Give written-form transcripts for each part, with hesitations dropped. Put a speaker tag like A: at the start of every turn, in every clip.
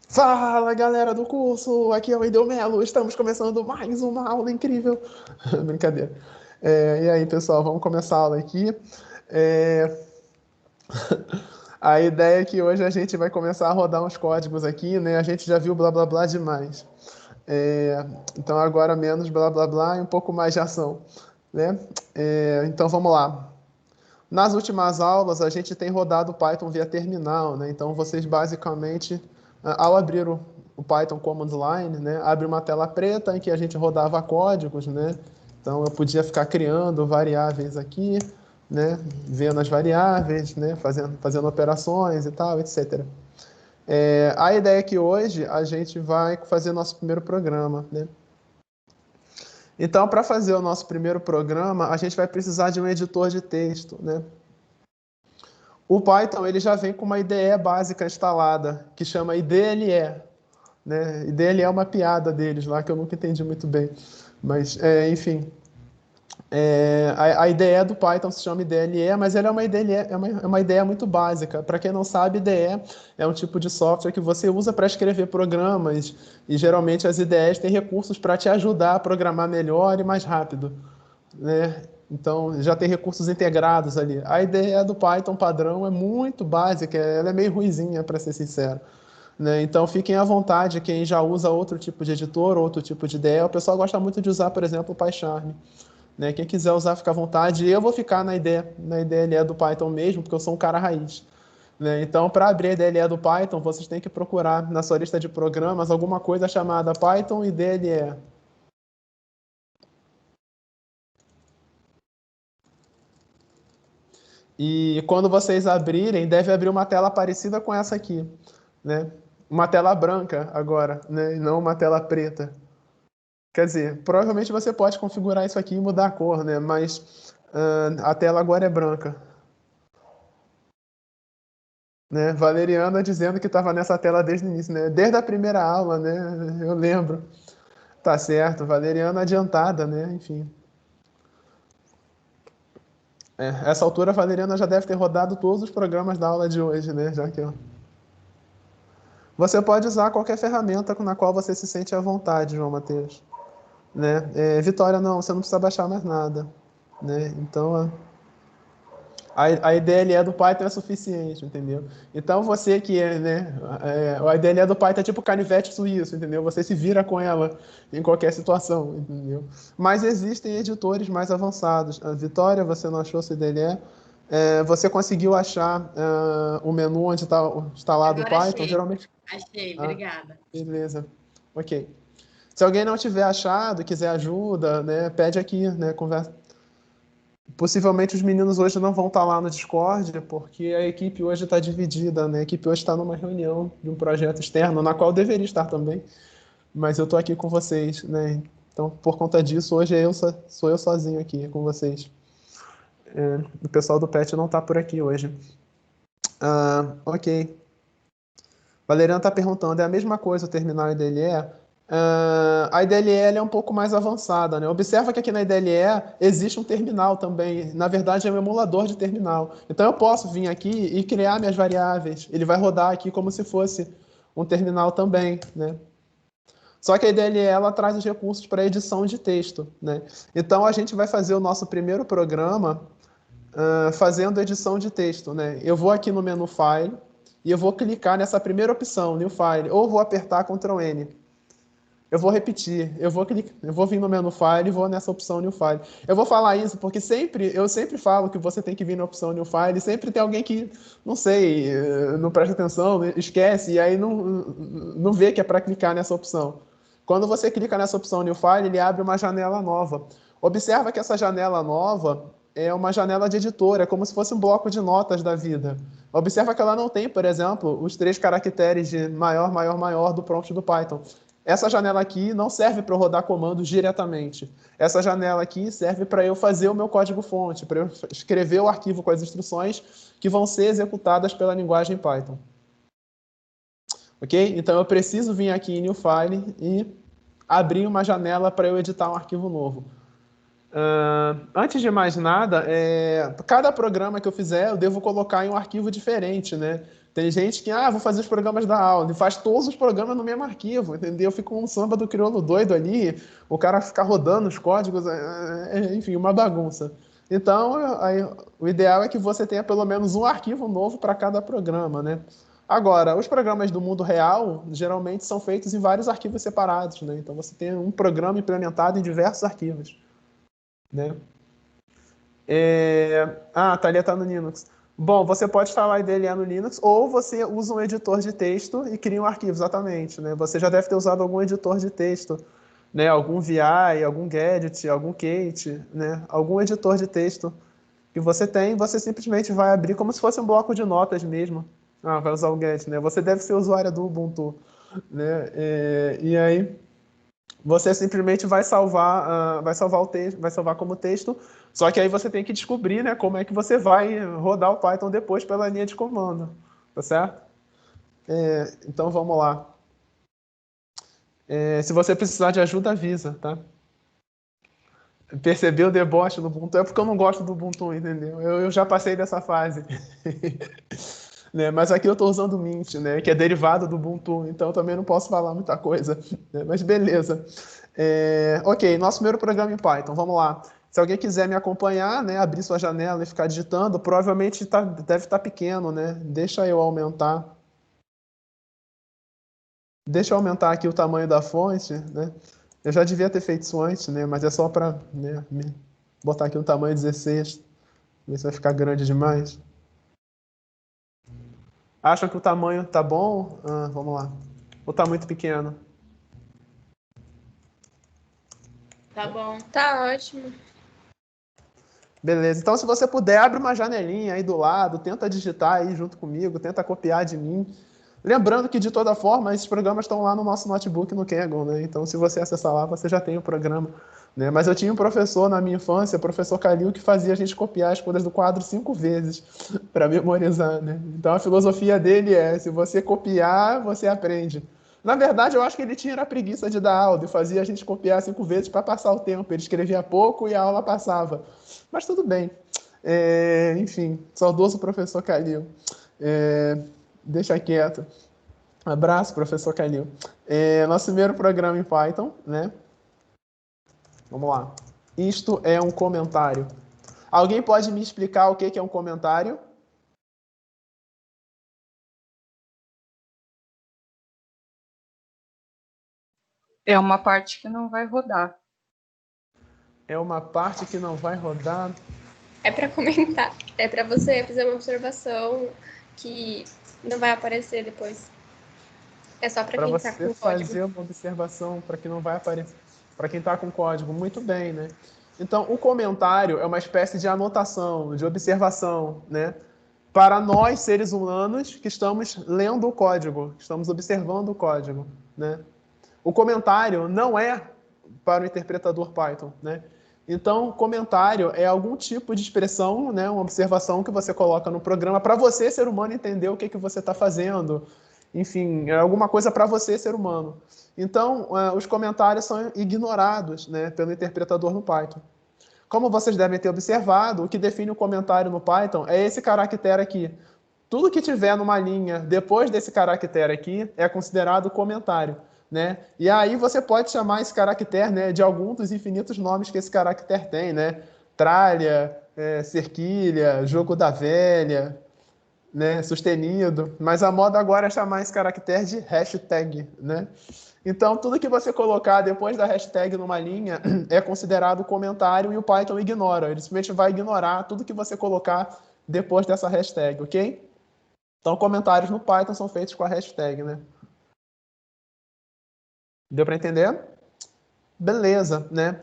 A: Fala, galera do curso! Aqui é o Wendel Melo. Estamos começando mais uma aula incrível. Brincadeira. E aí, pessoal, vamos começar a aula aqui. É, A ideia é que hoje a gente vai começar a rodar uns códigos aqui, né? A gente já viu blá blá blá demais. É, Então agora menos blá blá blá e um pouco mais de ação, né? Então vamos lá. Nas últimas aulas, a gente tem rodado o Python via terminal, né? Então, vocês basicamente, ao abrir o Python Command Line, né, abre uma tela preta em que a gente rodava códigos, né? Então, eu podia ficar criando variáveis aqui, né, vendo as variáveis, né, fazendo operações e tal, etc. A ideia é que hoje a gente vai fazer nosso primeiro programa, né? Então, para fazer o nosso primeiro programa, a gente vai precisar de um editor de texto, né? O Python ele já vem com uma IDE básica instalada, que chama IDLE, né? IDLE é uma piada deles lá, que eu nunca entendi muito bem. Mas, enfim, a IDE do Python se chama IDLE, mas ela é uma IDLE, é uma ideia muito básica. Para quem não sabe, IDE é um tipo de software que você usa para escrever programas, e geralmente as IDEs têm recursos para te ajudar a programar melhor e mais rápido, né? Então, já tem recursos integrados ali. A ideia do Python padrão é muito básica, ela é meio ruinzinha, para ser sincero, né? Então, fiquem à vontade, quem já usa outro tipo de editor, outro tipo de IDE. O pessoal gosta muito de usar, por exemplo, o PyCharm, né? Quem quiser usar, fica à vontade. Eu vou ficar na IDLE do Python mesmo, porque eu sou um cara raiz, né? Então, para abrir a IDLE do Python, vocês têm que procurar na sua lista de programas alguma coisa chamada Python IDLE. E quando vocês abrirem, deve abrir uma tela parecida com essa aqui, né? Uma tela branca agora, né? E não uma tela preta. Quer dizer, provavelmente você pode configurar isso aqui e mudar a cor, né? Mas a tela agora é branca, né? Valeriana dizendo que estava nessa tela desde o início, né? Desde a primeira aula, né? Eu lembro. Tá certo, Valeriana adiantada, né? Enfim. Essa altura a Valeriana já deve ter rodado todos os programas da aula de hoje, né? Já que eu... Você pode usar qualquer ferramenta na qual você se sente à vontade, João Matheus, né? Vitória, não, você não precisa baixar mais nada, né? Então, a IDLE do Python é suficiente, entendeu? Então, você que é, né? A IDLE do Python é tipo canivete suíço, entendeu? Você se vira com ela em qualquer situação, entendeu? Mas existem editores mais avançados. A Vitória, você não achou sua IDLE? Você conseguiu achar o menu onde está instalado o
B: Agora
A: Python?
B: achei.
A: Geralmente...
B: Achei,
A: Ah,
B: obrigada.
A: beleza. Ok. Se alguém não tiver achado, quiser ajuda, né, pede aqui, né, conversa. Possivelmente os meninos hoje não vão estar lá no Discord, porque a equipe hoje está dividida, né? A equipe hoje está numa reunião de um projeto externo, na qual eu deveria estar também, mas eu estou aqui com vocês, né? Então, por conta disso, hoje sou eu sozinho aqui com vocês. O pessoal do PET não está por aqui hoje. Ok. Valeriano está perguntando, é a mesma coisa o terminal IDLE? A IDLE é um pouco mais avançada, né? Observa que aqui na IDLE existe um terminal também. Na verdade, é um emulador de terminal. Então, eu posso vir aqui e criar minhas variáveis. Ele vai rodar aqui como se fosse um terminal também, né? Só que a IDLE ela traz os recursos para edição de texto, né? Então, a gente vai fazer o nosso primeiro programa fazendo edição de texto, né? Eu vou aqui no menu File e eu vou clicar nessa primeira opção, New File, ou vou apertar Ctrl N. Eu vou repetir, eu vou vir no menu File e vou nessa opção New File. Eu vou falar isso porque eu sempre falo que você tem que vir na opção New File e sempre tem alguém que, não sei, não presta atenção, esquece e aí não vê que é para clicar nessa opção. Quando você clica nessa opção New File, ele abre uma janela nova. Observa que essa janela nova é uma janela de editor, é como se fosse um bloco de notas da vida. Observa que ela não tem, por exemplo, os 3 caracteres de maior, maior, maior do prompt do Python. Essa janela aqui não serve para eu rodar comandos diretamente. Essa janela aqui serve para eu fazer o meu código-fonte, para eu escrever o arquivo com as instruções que vão ser executadas pela linguagem Python. Ok? Então eu preciso vir aqui em New File e abrir uma janela para eu editar um arquivo novo. Antes de mais nada, cada programa que eu fizer, eu devo colocar em um arquivo diferente, né? Tem gente que, vou fazer os programas da aula, e faz todos os programas no mesmo arquivo, entendeu? Fica um samba do crioulo doido ali, o cara fica rodando os códigos, enfim, uma bagunça. Então, o ideal é que você tenha pelo menos um arquivo novo para cada programa, né? Agora, os programas do mundo real, geralmente são feitos em vários arquivos separados, né? Então, você tem um programa implementado em diversos arquivos, né? A Thalia está no Linux. Bom, você pode falar dele no Linux, ou você usa um editor de texto e cria um arquivo, exatamente, né? Você já deve ter usado algum editor de texto, né? Algum VI, algum Gedit, algum Kate, né? Algum editor de texto que você tem, você simplesmente vai abrir como se fosse um bloco de notas mesmo. Vai usar o Gedit, né? Você deve ser usuário do Ubuntu, né? E aí você simplesmente vai salvar o texto, vai salvar como texto, só que aí você tem que descobrir, né, como é que você vai rodar o Python depois pela linha de comando, tá certo? Então vamos lá. Se você precisar de ajuda, avisa, tá? Percebeu o deboche do Ubuntu? É porque eu não gosto do Ubuntu, entendeu? Eu já passei dessa fase. Né? Mas aqui eu estou usando o Mint, né? Que é derivado do Ubuntu, então eu também não posso falar muita coisa. Né? Mas beleza. Ok, nosso primeiro programa em Python, vamos lá. Se alguém quiser me acompanhar, né, abrir sua janela e ficar digitando, provavelmente deve estar pequeno, né? Deixa eu aumentar. Deixa eu aumentar aqui o tamanho da fonte, né? Eu já devia ter feito isso antes, né? Mas é só para, né, botar aqui no tamanho 16. Ver se vai ficar grande demais. Acham que o tamanho tá bom? Vamos lá. Ou tá muito pequeno?
B: Tá bom. Tá ótimo.
A: Beleza. Então, se você puder, abre uma janelinha aí do lado, tenta digitar aí junto comigo, tenta copiar de mim. Lembrando que, de toda forma, esses programas estão lá no nosso notebook no Kaggle, né? Então, se você acessar lá, você já tem o programa, né? Mas eu tinha um professor na minha infância, o professor Calil, que fazia a gente copiar as coisas do quadro 5 vezes para memorizar, né? Então, a filosofia dele é, se você copiar, você aprende. Na verdade, eu acho que ele tinha a preguiça de dar aula e fazia a gente copiar 5 vezes para passar o tempo. Ele escrevia pouco e a aula passava. Mas tudo bem. Enfim, saudoso professor Calil. Deixa quieto. Abraço, professor Calil. Nosso primeiro programa em Python, né? Vamos lá. Isto é um comentário. Alguém pode me explicar o que é um comentário?
C: É uma parte que não vai rodar.
A: É uma parte que não vai rodar.
B: É para comentar. É para você fazer uma observação que não vai aparecer depois. É só para quem tá com
A: Para
B: o
A: você
B: código.
A: fazer uma observação para que não vai aparecer. Para quem está com código. Muito bem, né? Então, o comentário é uma espécie de anotação, de observação, né? Para nós, seres humanos, que estamos lendo o código, que estamos observando o código, né? O comentário não é para o interpretador Python, né? Então, comentário é algum tipo de expressão, né, uma observação que você coloca no programa para você, ser humano, entender o que você está fazendo. Enfim, é alguma coisa para você, ser humano. Então, os comentários são ignorados, né, pelo interpretador no Python. Como vocês devem ter observado, o que define o comentário no Python é esse caractere aqui. Tudo que tiver numa linha depois desse caractere aqui é considerado comentário, né? E aí você pode chamar esse caractere, né, de algum dos infinitos nomes que esse caractere tem, né? Tralha, cerquilha, jogo da velha, né? Sustenido. Mas a moda agora é chamar esse caractere de hashtag, né? Então, tudo que você colocar depois da hashtag numa linha é considerado comentário e o Python ignora. Ele simplesmente vai ignorar tudo que você colocar depois dessa hashtag, ok? Então, comentários no Python são feitos com a hashtag, né? Deu para entender? Beleza, né?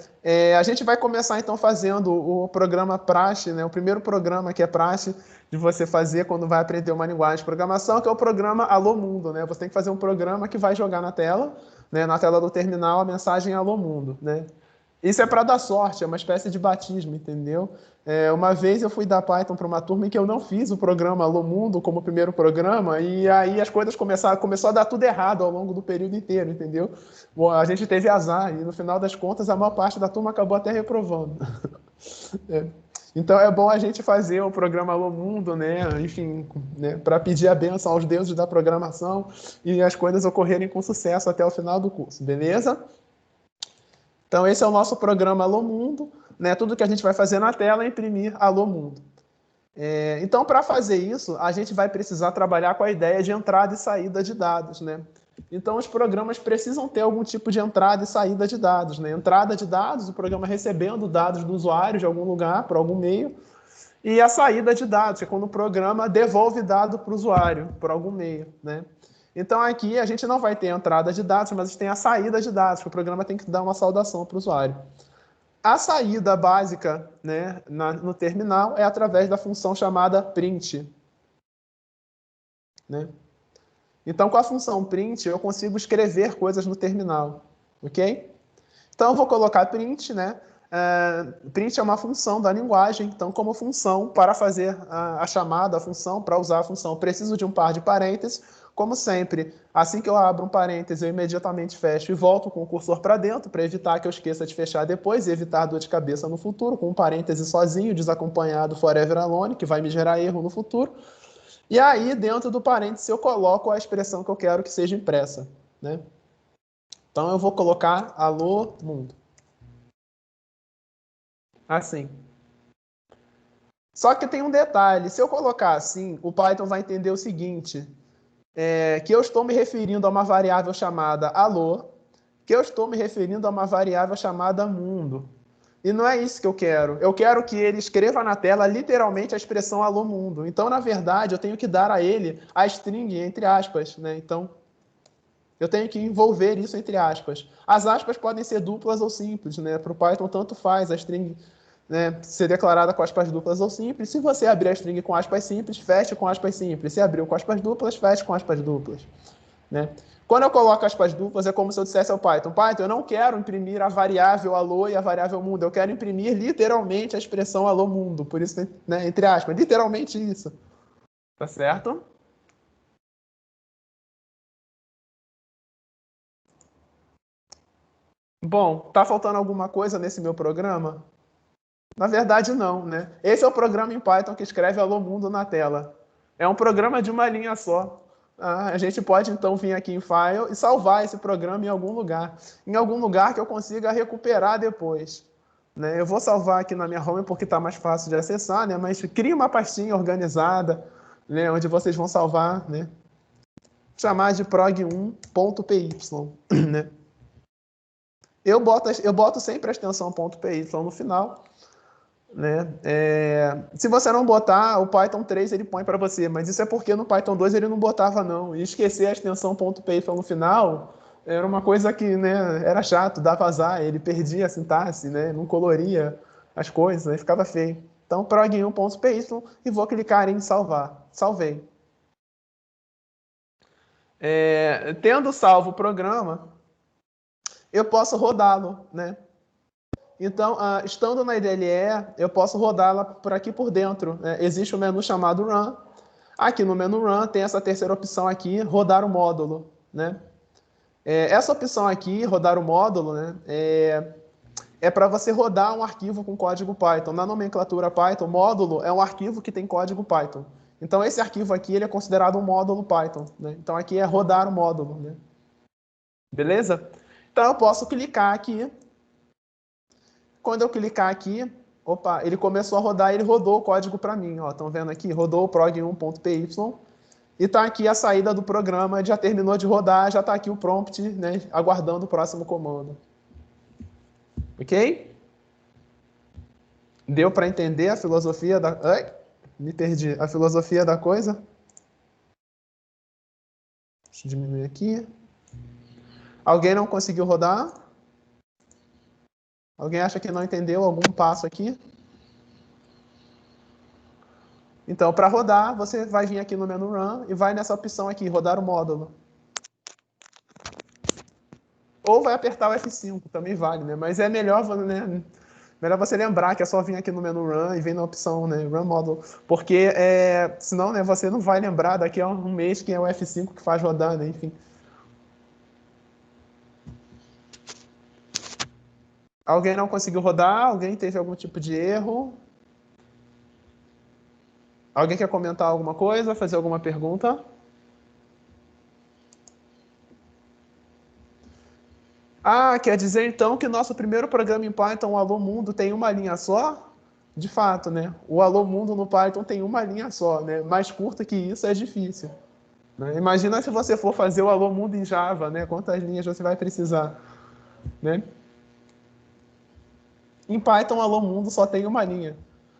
A: A gente vai começar então fazendo o programa praxe, né? O primeiro programa que é praxe de você fazer quando vai aprender uma linguagem de programação, que é o programa Alô Mundo, né? Você tem que fazer um programa que vai jogar na tela, né? Na tela do terminal, a mensagem Alô Mundo, né? Isso é para dar sorte, é uma espécie de batismo, entendeu? Uma vez eu fui dar Python para uma turma em que eu não fiz o programa Alô Mundo como primeiro programa, e aí as coisas começou a dar tudo errado ao longo do período inteiro, entendeu? Bom, a gente teve azar, e no final das contas a maior parte da turma acabou até reprovando. Então é bom a gente fazer o programa Alô Mundo, né? Enfim, né? Para pedir a bênção aos deuses da programação e as coisas ocorrerem com sucesso até o final do curso, beleza? Então esse é o nosso programa Alô Mundo, né? Tudo que a gente vai fazer na tela é imprimir Alô Mundo. Então, para fazer isso, a gente vai precisar trabalhar com a ideia de entrada e saída de dados, né? Então, os programas precisam ter algum tipo de entrada e saída de dados, né? Entrada de dados, o programa recebendo dados do usuário de algum lugar, por algum meio, e a saída de dados, que é quando o programa devolve dado para o usuário, por algum meio, né? Então, aqui a gente não vai ter entrada de dados, mas a gente tem a saída de dados, que o programa tem que dar uma saudação para o usuário. A saída básica, né, no terminal é através da função chamada print, né? Então, com a função print, eu consigo escrever coisas no terminal, ok? Então, eu vou colocar print, né? Print é uma função da linguagem, então, como função, para fazer a chamada, a função, para usar a função, preciso de um par de parênteses. Como sempre, assim que eu abro um parêntese, eu imediatamente fecho e volto com o cursor para dentro, para evitar que eu esqueça de fechar depois e evitar dor de cabeça no futuro, com um parêntese sozinho, desacompanhado, forever alone, que vai me gerar erro no futuro. E aí, dentro do parêntese, eu coloco a expressão que eu quero que seja impressa, né? Então, eu vou colocar alô mundo. Assim. Só que tem um detalhe. Se eu colocar assim, o Python vai entender o seguinte, que eu estou me referindo a uma variável chamada alô, que eu estou me referindo a uma variável chamada mundo. E não é isso que eu quero. Eu quero que ele escreva na tela literalmente a expressão alô mundo. Então, na verdade, eu tenho que dar a ele a string entre aspas, né? Então, eu tenho que envolver isso entre aspas. As aspas podem ser duplas ou simples, né? Para o Python, tanto faz a string, né, ser declarada com aspas duplas ou simples. Se você abrir a string com aspas simples, feche com aspas simples. Se abriu com aspas duplas, feche com aspas duplas, né? Quando eu coloco aspas duplas, é como se eu dissesse ao Python, Python, eu não quero imprimir a variável alô e a variável mundo, eu quero imprimir literalmente a expressão alô mundo. Por isso, né, entre aspas, literalmente isso. Tá certo? Bom, tá faltando alguma coisa nesse meu programa? Na verdade, não, né? Esse é o programa em Python que escreve Alô Mundo na tela. É um programa de uma linha só. A gente pode, então, vir aqui em File e salvar esse programa em algum lugar. Em algum lugar que eu consiga recuperar depois, né? Eu vou salvar aqui na minha home porque está mais fácil de acessar, né? Mas crie uma pastinha organizada, né? Onde vocês vão salvar, né? Chamar de prog1.py, né? Eu boto sempre a extensão .py no final, né? Se você não botar, o Python 3 ele põe para você, mas isso é porque no Python 2 ele não botava não. E esquecer a extensão .py no final era uma coisa que, né, era chato, dava azar, ele perdia a sintaxe, né, não coloria as coisas, aí ficava feio. Então, prog1.py e vou clicar em salvar. Salvei. Tendo salvo o programa, eu posso rodá-lo, né? Então, estando na IDLE, eu posso rodá-la por aqui por dentro, né? Existe um menu chamado Run. Aqui no menu Run tem essa terceira opção aqui, rodar o módulo, né? Essa opção aqui, rodar o módulo, né? É para você rodar um arquivo com código Python. Na nomenclatura Python, módulo é um arquivo que tem código Python. Então, esse arquivo aqui ele é considerado um módulo Python, né? Então, aqui é rodar o módulo, né? Beleza? Então, eu posso clicar aqui. Quando eu clicar aqui, opa, ele começou a rodar, ele rodou o código para mim. Estão vendo aqui? Rodou o prog1.py. E está aqui a saída do programa, já terminou de rodar, já está aqui o prompt, né, aguardando o próximo comando. Ok? Deu para entender a filosofia da... Ai, me perdi. A filosofia da coisa? Deixa eu diminuir aqui. Alguém não conseguiu rodar? Alguém acha que não entendeu algum passo aqui? Então, para rodar, você vai vir aqui no menu Run e vai nessa opção aqui, rodar o módulo. Ou vai apertar o F5, também vale, né? Mas é melhor, né? Melhor você lembrar que é só vir aqui no menu Run e vem na opção, né, Run Model, porque senão, né, você não vai lembrar daqui a um mês que é o F5 que faz rodar, né, enfim. Alguém não conseguiu rodar? Alguém teve algum tipo de erro? Alguém quer comentar alguma coisa, fazer alguma pergunta? Ah, quer dizer então que nosso primeiro programa em Python, o Alô Mundo, tem uma linha só? De fato, né? O Alô Mundo no Python tem uma linha só, né? Mais curta que isso é difícil, né? Imagina se você for fazer o Alô Mundo em Java, né? Quantas linhas você vai precisar, né? Em Python, o Alô Mundo só tem uma linha.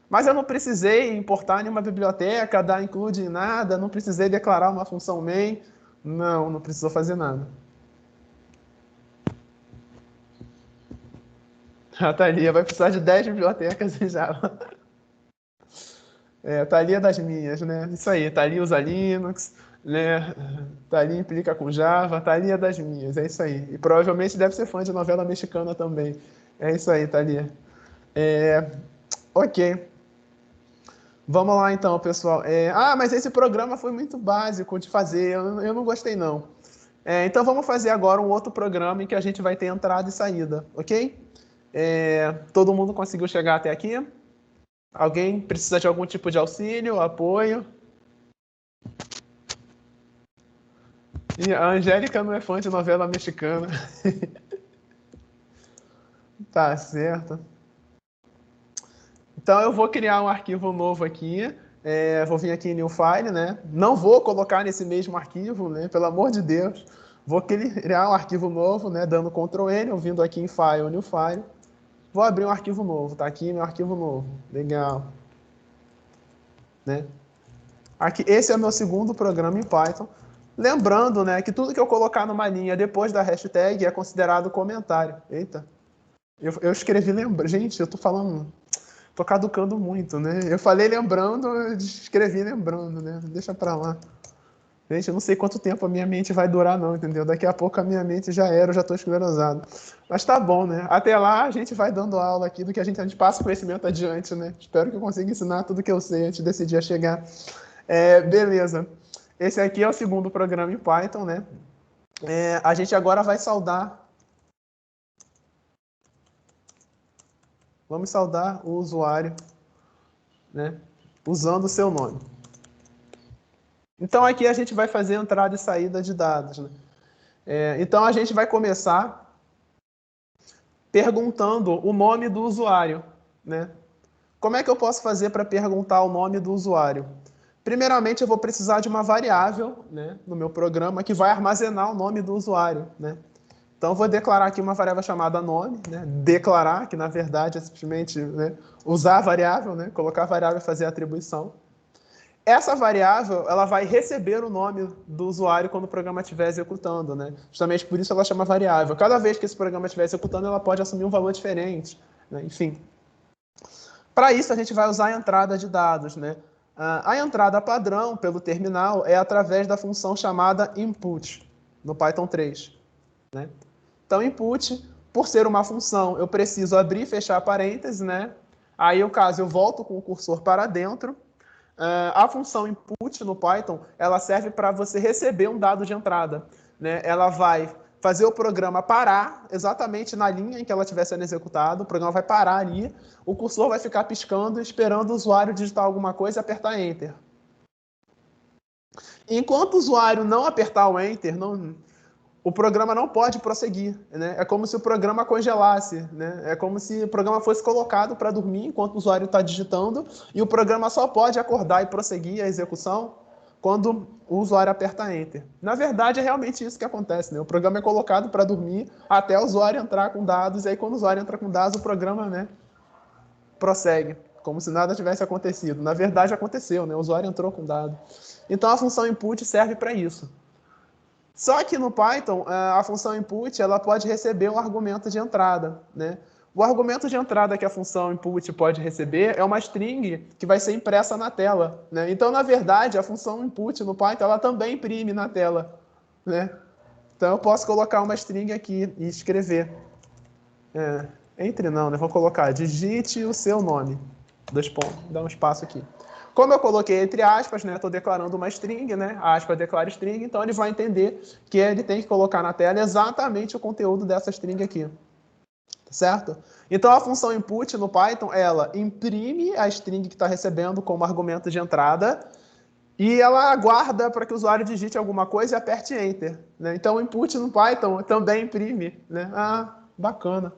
A: Mas eu não precisei importar nenhuma biblioteca, dar include em nada, não precisei declarar uma função main. Não, não precisou fazer nada. A Thalia vai precisar de 10 bibliotecas em Java. Thalia das minhas, né? Isso aí, Thalia usa Linux, né? Thalia implica com Java, Thalia das minhas, é isso aí. E provavelmente deve ser fã de novela mexicana também. É isso aí, Thalia. Ok. Vamos lá então, pessoal. Mas esse programa foi muito básico de fazer, eu não gostei não. Então vamos fazer agora um outro programa em que a gente vai ter entrada e saída, ok? Todo mundo conseguiu chegar até aqui? Alguém precisa de algum tipo de auxílio, apoio? E a Angélica não é fã de novela mexicana. Tá certo. Então eu vou criar um arquivo novo aqui. Vou vir aqui em New File, né? Não vou colocar nesse mesmo arquivo, né? Pelo amor de Deus. Vou criar um arquivo novo, né? Dando Ctrl N, eu vindo aqui em File, New File. Vou abrir um arquivo novo. Tá aqui meu arquivo novo. Legal. Né? Aqui, esse é o meu segundo programa em Python. Lembrando, né, que tudo que eu colocar numa linha depois da hashtag é considerado comentário. Eita. Eu escrevi lembrando. Gente, eu tô falando. Tô caducando muito, né? Eu falei lembrando, eu escrevi lembrando, né? Deixa pra lá. Gente, eu não sei quanto tempo a minha mente vai durar, não, entendeu? Daqui a pouco a minha mente já era, eu já tô esclerosado. Mas tá bom, né? Até lá a gente vai dando aula aqui do que a gente passa o conhecimento adiante, né? Espero que eu consiga ensinar tudo que eu sei antes desse dia chegar. Beleza. Esse aqui é o segundo programa em Python, né? A gente agora vai saudar. Vamos saudar o usuário, né? Usando o seu nome. Então aqui a gente vai fazer entrada e saída de dados, né? Então a gente vai começar perguntando o nome do usuário, né? Como é que eu posso fazer para perguntar o nome do usuário? Primeiramente, eu vou precisar de uma variável, né, no meu programa que vai armazenar o nome do usuário, né? Então, eu vou declarar aqui uma variável chamada nome, né? Declarar, que na verdade é simplesmente, né, usar a variável, né? Colocar a variável e fazer a atribuição. Essa variável, ela vai receber o nome do usuário quando o programa estiver executando, né? Justamente por isso ela chama variável. Cada vez que esse programa estiver executando, ela pode assumir um valor diferente, né? Enfim. Para isso, a gente vai usar a entrada de dados, né? A entrada padrão pelo terminal é através da função chamada input, no Python 3, né? Então, input, por ser uma função, eu preciso abrir e fechar parênteses, né? Aí, no caso, eu volto com o cursor para dentro. A função input no Python, ela serve para você receber um dado de entrada, né? Ela vai fazer o programa parar exatamente na linha em que ela estiver sendo executado, o programa vai parar ali, o cursor vai ficar piscando, esperando o usuário digitar alguma coisa e apertar Enter. Enquanto o usuário não apertar o Enter, o programa não pode prosseguir, né? É como se o programa congelasse, né? É como se o programa fosse colocado para dormir enquanto o usuário está digitando e o programa só pode acordar e prosseguir a execução quando o usuário aperta Enter. Na verdade, é realmente isso que acontece, né? O programa é colocado para dormir até o usuário entrar com dados e aí quando o usuário entra com dados, o programa, né, prossegue, como se nada tivesse acontecido. Na verdade, aconteceu, né? O usuário entrou com dados. Então, a função input serve para isso. Só que no Python, a função input ela pode receber um argumento de entrada, né? O argumento de entrada que a função input pode receber é uma string que vai ser impressa na tela, né? Então, na verdade, a função input no Python ela também imprime na tela, né? Então, eu posso colocar uma string aqui e escrever Entre não, né? Vou colocar digite o seu nome. 2 pontos. Dá um espaço aqui. Como eu coloquei entre aspas, né? Estou declarando uma string, né? A aspa declara string, então ele vai entender que ele tem que colocar na tela exatamente o conteúdo dessa string aqui. Certo? Então a função input no Python, ela imprime a string que está recebendo como argumento de entrada e ela aguarda para que o usuário digite alguma coisa e aperte Enter. Né? Então o input no Python também imprime. Né? Ah, bacana.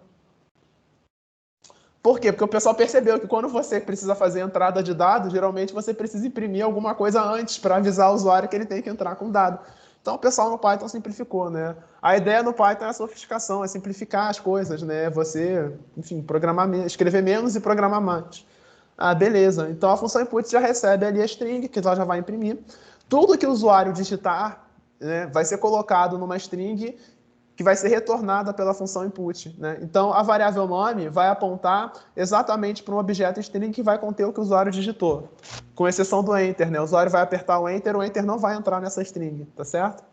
A: Por quê? Porque o pessoal percebeu que quando você precisa fazer entrada de dados, geralmente você precisa imprimir alguma coisa antes para avisar o usuário que ele tem que entrar com o dado. Então o pessoal no Python simplificou, né? A ideia no Python é a sofisticação, é simplificar as coisas, né? Você, enfim, programar, escrever menos e programar mais. Ah, beleza. Então a função input já recebe ali a string, que ela já vai imprimir. Tudo que o usuário digitar, né, vai ser colocado numa string que vai ser retornada pela função input. Né? Então, a variável nome vai apontar exatamente para um objeto string que vai conter o que o usuário digitou, com exceção do enter. Né? O usuário vai apertar o enter não vai entrar nessa string, tá certo?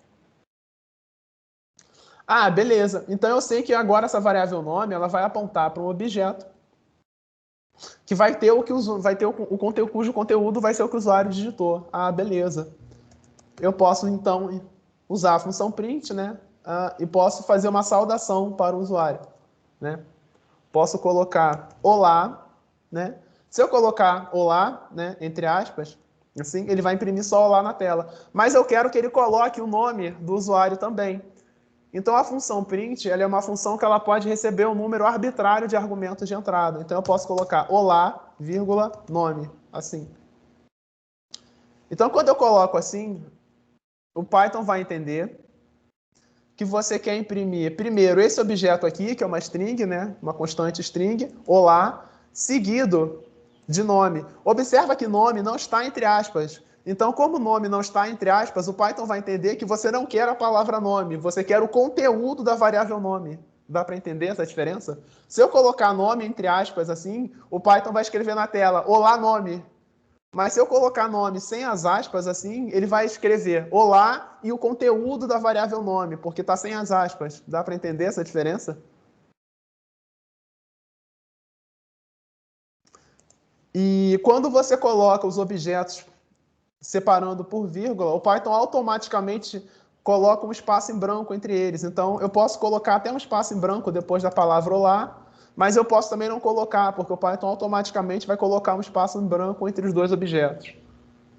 A: Ah, beleza. Então, eu sei que agora essa variável nome ela vai apontar para um objeto que vai ter o que vai ter o conteúdo cujo conteúdo vai ser o que o usuário digitou. Ah, beleza. Eu posso então usar a função print, né? E posso fazer uma saudação para o usuário, né? Posso colocar olá, né? Se eu colocar olá, né, entre aspas, assim, ele vai imprimir só olá na tela. Mas eu quero que ele coloque o nome do usuário também. Então a função print, ela é uma função que ela pode receber um número arbitrário de argumentos de entrada. Então eu posso colocar olá, vírgula, nome, assim. Então quando eu coloco assim, o Python vai entender que você quer imprimir primeiro esse objeto aqui, que é uma string, né? Uma constante string, olá, seguido de nome. Observa que nome não está entre aspas. Então, como o nome não está entre aspas, o Python vai entender que você não quer a palavra nome, você quer o conteúdo da variável nome. Dá para entender essa diferença? Se eu colocar nome entre aspas assim, o Python vai escrever na tela, olá nome. Mas se eu colocar nome sem as aspas assim, ele vai escrever olá e o conteúdo da variável nome, porque está sem as aspas. Dá para entender essa diferença? E quando você coloca os objetos separando por vírgula, o Python automaticamente coloca um espaço em branco entre eles. Então, eu posso colocar até um espaço em branco depois da palavra olá, mas eu posso também não colocar, porque o Python automaticamente vai colocar um espaço em branco entre os dois objetos.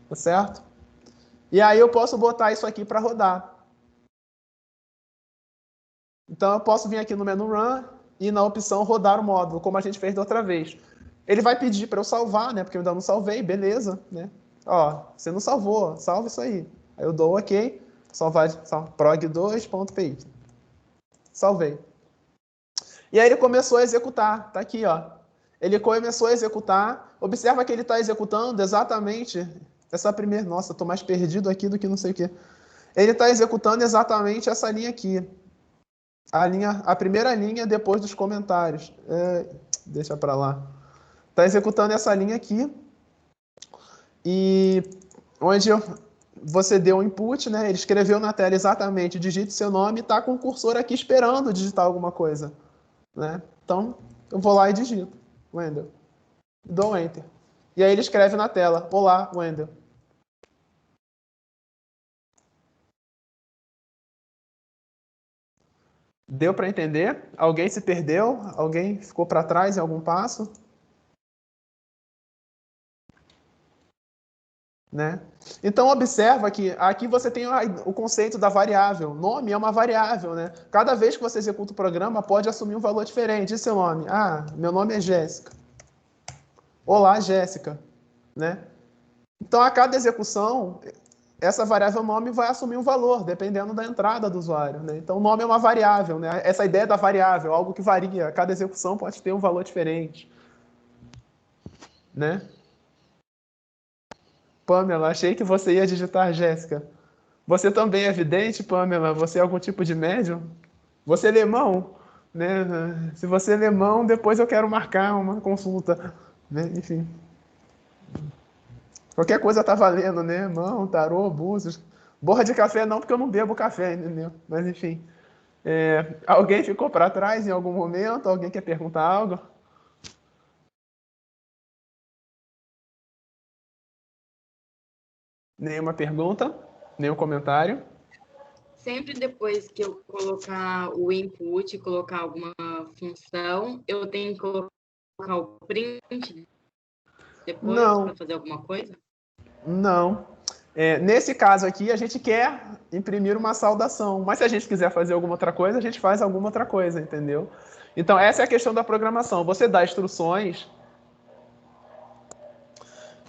A: Tá certo? E aí eu posso botar isso aqui para rodar. Então eu posso vir aqui no menu Run e na opção rodar o módulo, como a gente fez da outra vez. Ele vai pedir para eu salvar, né? Porque eu ainda não salvei, beleza, né? Ó, você não salvou, salva isso aí. Aí eu dou OK, salvar prog2.py. Salvei. E aí ele começou a executar, tá aqui, ó. Ele começou a executar. Observa que ele está executando exatamente essa primeira. Nossa, estou mais perdido aqui do que não sei o quê. Ele está executando exatamente essa linha aqui. A primeira linha depois dos comentários. Deixa para lá. Está executando essa linha aqui. E onde você deu um input, né? Ele escreveu na tela exatamente, digite seu nome e está com o cursor aqui esperando digitar alguma coisa. Né? Então, eu vou lá e digito. Wendel. Dou Enter. E aí ele escreve na tela, olá, Wendel. Deu para entender? Alguém se perdeu? Alguém ficou para trás em algum passo? Né? Então observa que aqui você tem o conceito da variável. Nome é uma variável, né? Cada vez que você executa o programa, pode assumir um valor diferente. E seu nome? Ah, meu nome é Jéssica. Olá, Jéssica. Né? Então, a cada execução, essa variável nome vai assumir um valor, dependendo da entrada do usuário. Né? Então, o nome é uma variável. Né? Essa ideia da variável, algo que varia. Cada execução pode ter um valor diferente. Né? Pamela, achei que você ia digitar Jéssica. Você também é vidente, Pamela? Você é algum tipo de médium? Você é lemão? Né? Se você é lemão, depois eu quero marcar uma consulta. Né? Enfim. Qualquer coisa tá valendo, né? Mão, tarô, búzios. Borra de café não, porque eu não bebo café, entendeu? Mas enfim. Alguém ficou para trás em algum momento? Alguém quer perguntar algo? Nenhuma pergunta? Nenhum comentário?
D: Sempre depois que eu colocar o input, colocar alguma função, eu tenho que colocar o print depois para
A: Não,
D: fazer alguma coisa?
A: não. Nesse caso aqui, a gente quer imprimir uma saudação, mas se a gente quiser fazer alguma outra coisa, a gente faz alguma outra coisa, entendeu? Então, essa é a questão da programação. Você dá instruções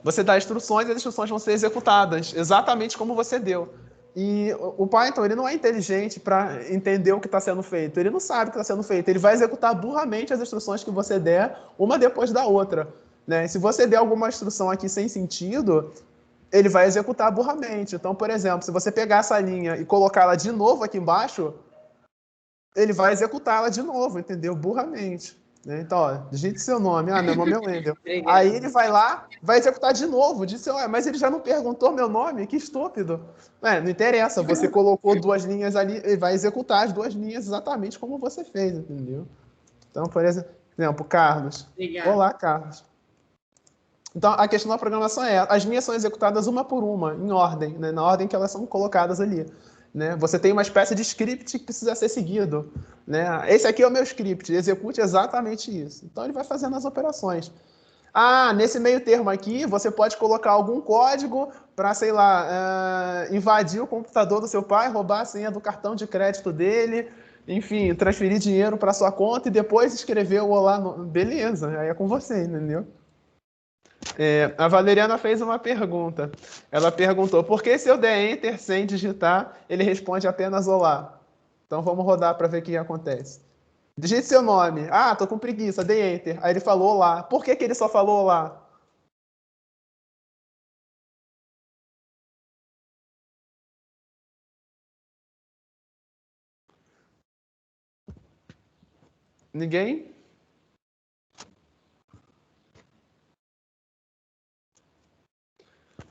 A: e as instruções vão ser executadas exatamente como você deu. E o Python ele não é inteligente para entender o que está sendo feito. Ele não sabe o que está sendo feito. Ele vai executar burramente as instruções que você der, uma depois da outra. Né? Se você der alguma instrução aqui sem sentido, ele vai executar burramente. Então, por exemplo, se você pegar essa linha e colocá-la de novo aqui embaixo, ele vai executá-la de novo, entendeu? Burramente. Né? Então, ó, digite seu nome. Ah, meu nome é Wendel. Aí ele vai lá, vai executar de novo. Disse, mas ele já não perguntou meu nome? Que estúpido. Não interessa, você colocou 2 linhas ali, ele vai executar as 2 linhas exatamente como você fez, entendeu? Então, por exemplo, Carlos.
D: Obrigada.
A: Olá, Carlos. Então, a questão da programação é, as linhas são executadas uma por uma, em ordem, né? Na ordem que elas são colocadas ali. Né? Você tem uma espécie de script que precisa ser seguido. Né? Esse aqui é o meu script, execute exatamente isso. Então, ele vai fazendo as operações. Nesse meio termo aqui, você pode colocar algum código para, sei lá, invadir o computador do seu pai, roubar a senha do cartão de crédito dele, enfim, transferir dinheiro para sua conta e depois escrever o olá. Beleza, aí é com você, entendeu? A Valeriana fez uma pergunta. Ela perguntou, por que se eu der Enter sem digitar, ele responde apenas olá? Então vamos rodar para ver o que acontece. Digite seu nome. Tô com preguiça, dei Enter. Aí ele falou olá. Por que ele só falou olá? Ninguém?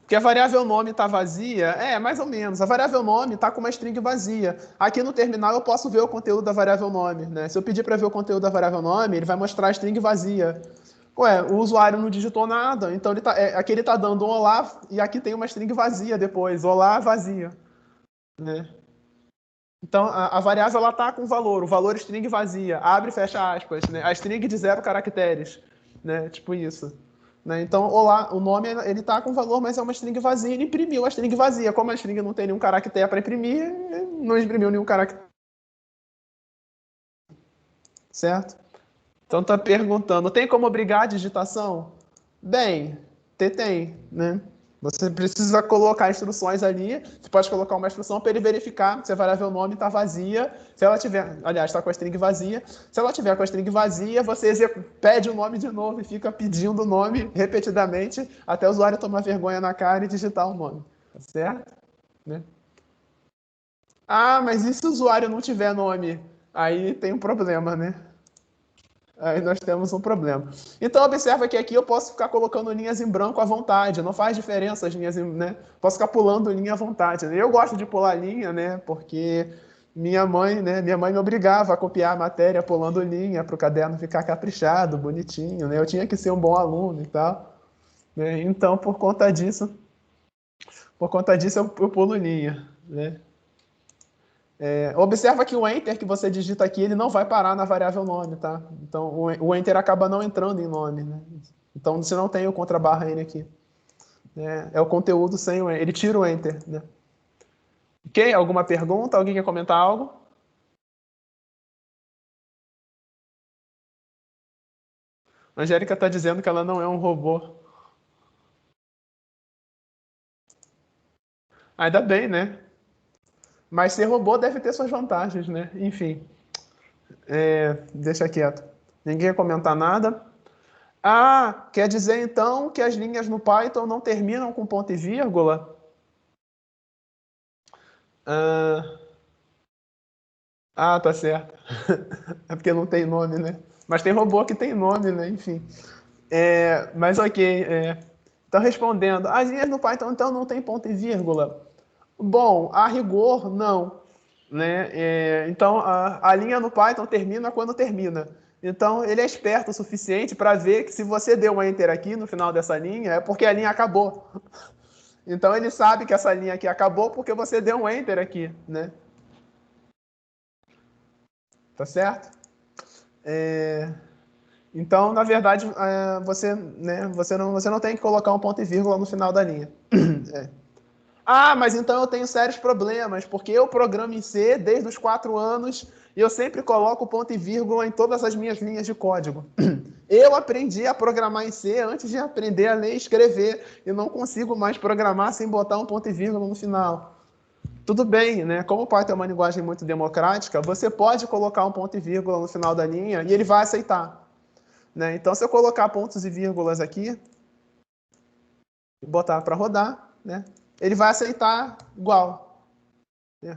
A: Porque a variável nome está vazia? Mais ou menos. A variável nome está com uma string vazia. Aqui no terminal eu posso ver o conteúdo da variável nome. Né? Se eu pedir para ver o conteúdo da variável nome, ele vai mostrar a string vazia. O usuário não digitou nada, então aqui ele está dando um olá e aqui tem uma string vazia depois. Olá, vazia. Né? Então, a variável está com o valor string vazia, abre e fecha aspas. Né? A string de 0 caracteres. Né? Tipo isso. Né? Então, olá, o nome ele está com valor, mas é uma string vazia. Ele imprimiu a string vazia. Como a string não tem nenhum caractere para imprimir, não imprimiu nenhum caractere. Certo? Então, está perguntando, tem como obrigar a digitação? Bem, tem, né? Você precisa colocar instruções ali. Você pode colocar uma instrução para ele verificar se a variável nome está vazia. Se ela tiver, aliás, está com a string vazia. Se ela tiver com a string vazia, você pede o nome de novo e fica pedindo o nome repetidamente até o usuário tomar vergonha na cara e digitar o nome. Tá certo? Né? Mas e se o usuário não tiver nome? Aí tem um problema, né? Aí nós temos um problema. Então, observa que aqui eu posso ficar colocando linhas em branco à vontade. Não faz diferença as linhas, né? Posso ficar pulando linha à vontade. Né? Eu gosto de pular linha, né? Porque minha mãe me obrigava a copiar a matéria pulando linha para o caderno ficar caprichado, bonitinho, né? Eu tinha que ser um bom aluno e tal. Né? Então, por conta disso eu pulo linha, né? Observa que o Enter que você digita aqui, ele não vai parar na variável nome, tá? Então, o Enter acaba não entrando em nome, né? Então, você não tem o contrabarra N aqui. É o conteúdo sem o Enter. Ele tira o Enter, né? Ok? Alguma pergunta? Alguém quer comentar algo? A Angélica está dizendo que ela não é um robô. Ainda bem, né? Mas ser robô deve ter suas vantagens, né? Enfim. Deixa quieto. Ninguém quer comentar nada? Quer dizer então que as linhas no Python não terminam com ponto e vírgula? Tá certo. É porque não tem nome, né? Mas tem robô que tem nome, né? Enfim. Mas ok. Então, respondendo, as linhas no Python então não tem ponto e vírgula? Bom, a rigor, não. né? Então, a linha no Python termina quando termina. Então, ele é esperto o suficiente para ver que se você deu um enter aqui no final dessa linha, é porque a linha acabou. Então, ele sabe que essa linha aqui acabou porque você deu um enter aqui, né? Tá certo? Então, na verdade, você não tem que colocar um ponto e vírgula no final da linha. Ah, mas então eu tenho sérios problemas, porque eu programo em C desde os 4 anos e eu sempre coloco ponto e vírgula em todas as minhas linhas de código. Eu aprendi a programar em C antes de aprender a ler e escrever e não consigo mais programar sem botar um ponto e vírgula no final. Tudo bem, né? Como o Python é uma linguagem muito democrática, você pode colocar um ponto e vírgula no final da linha e ele vai aceitar, né? Então, se eu colocar pontos e vírgulas aqui e botar para rodar, né? Ele vai aceitar igual.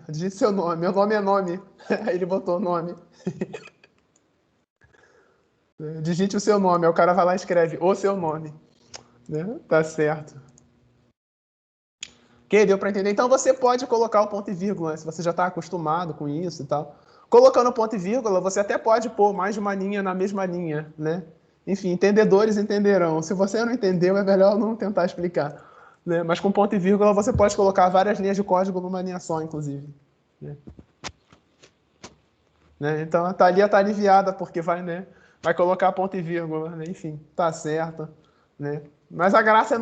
A: Digite seu nome. Meu nome é nome. Ele botou o nome. Digite o seu nome. Aí o cara vai lá e escreve o seu nome. Né? Tá certo. Ok, deu para entender? Então você pode colocar o ponto e vírgula, né? Se você já está acostumado com isso e tal. Colocando ponto e vírgula, você até pode pôr mais de uma linha na mesma linha, né? Enfim, entendedores entenderão. Se você não entendeu, é melhor não tentar explicar. Né? Mas com ponto e vírgula você pode colocar várias linhas de código numa linha só, inclusive. Né? Então a Thalia está aliviada porque vai colocar ponto e vírgula, né? Enfim, tá certo. Né? Mas a graça é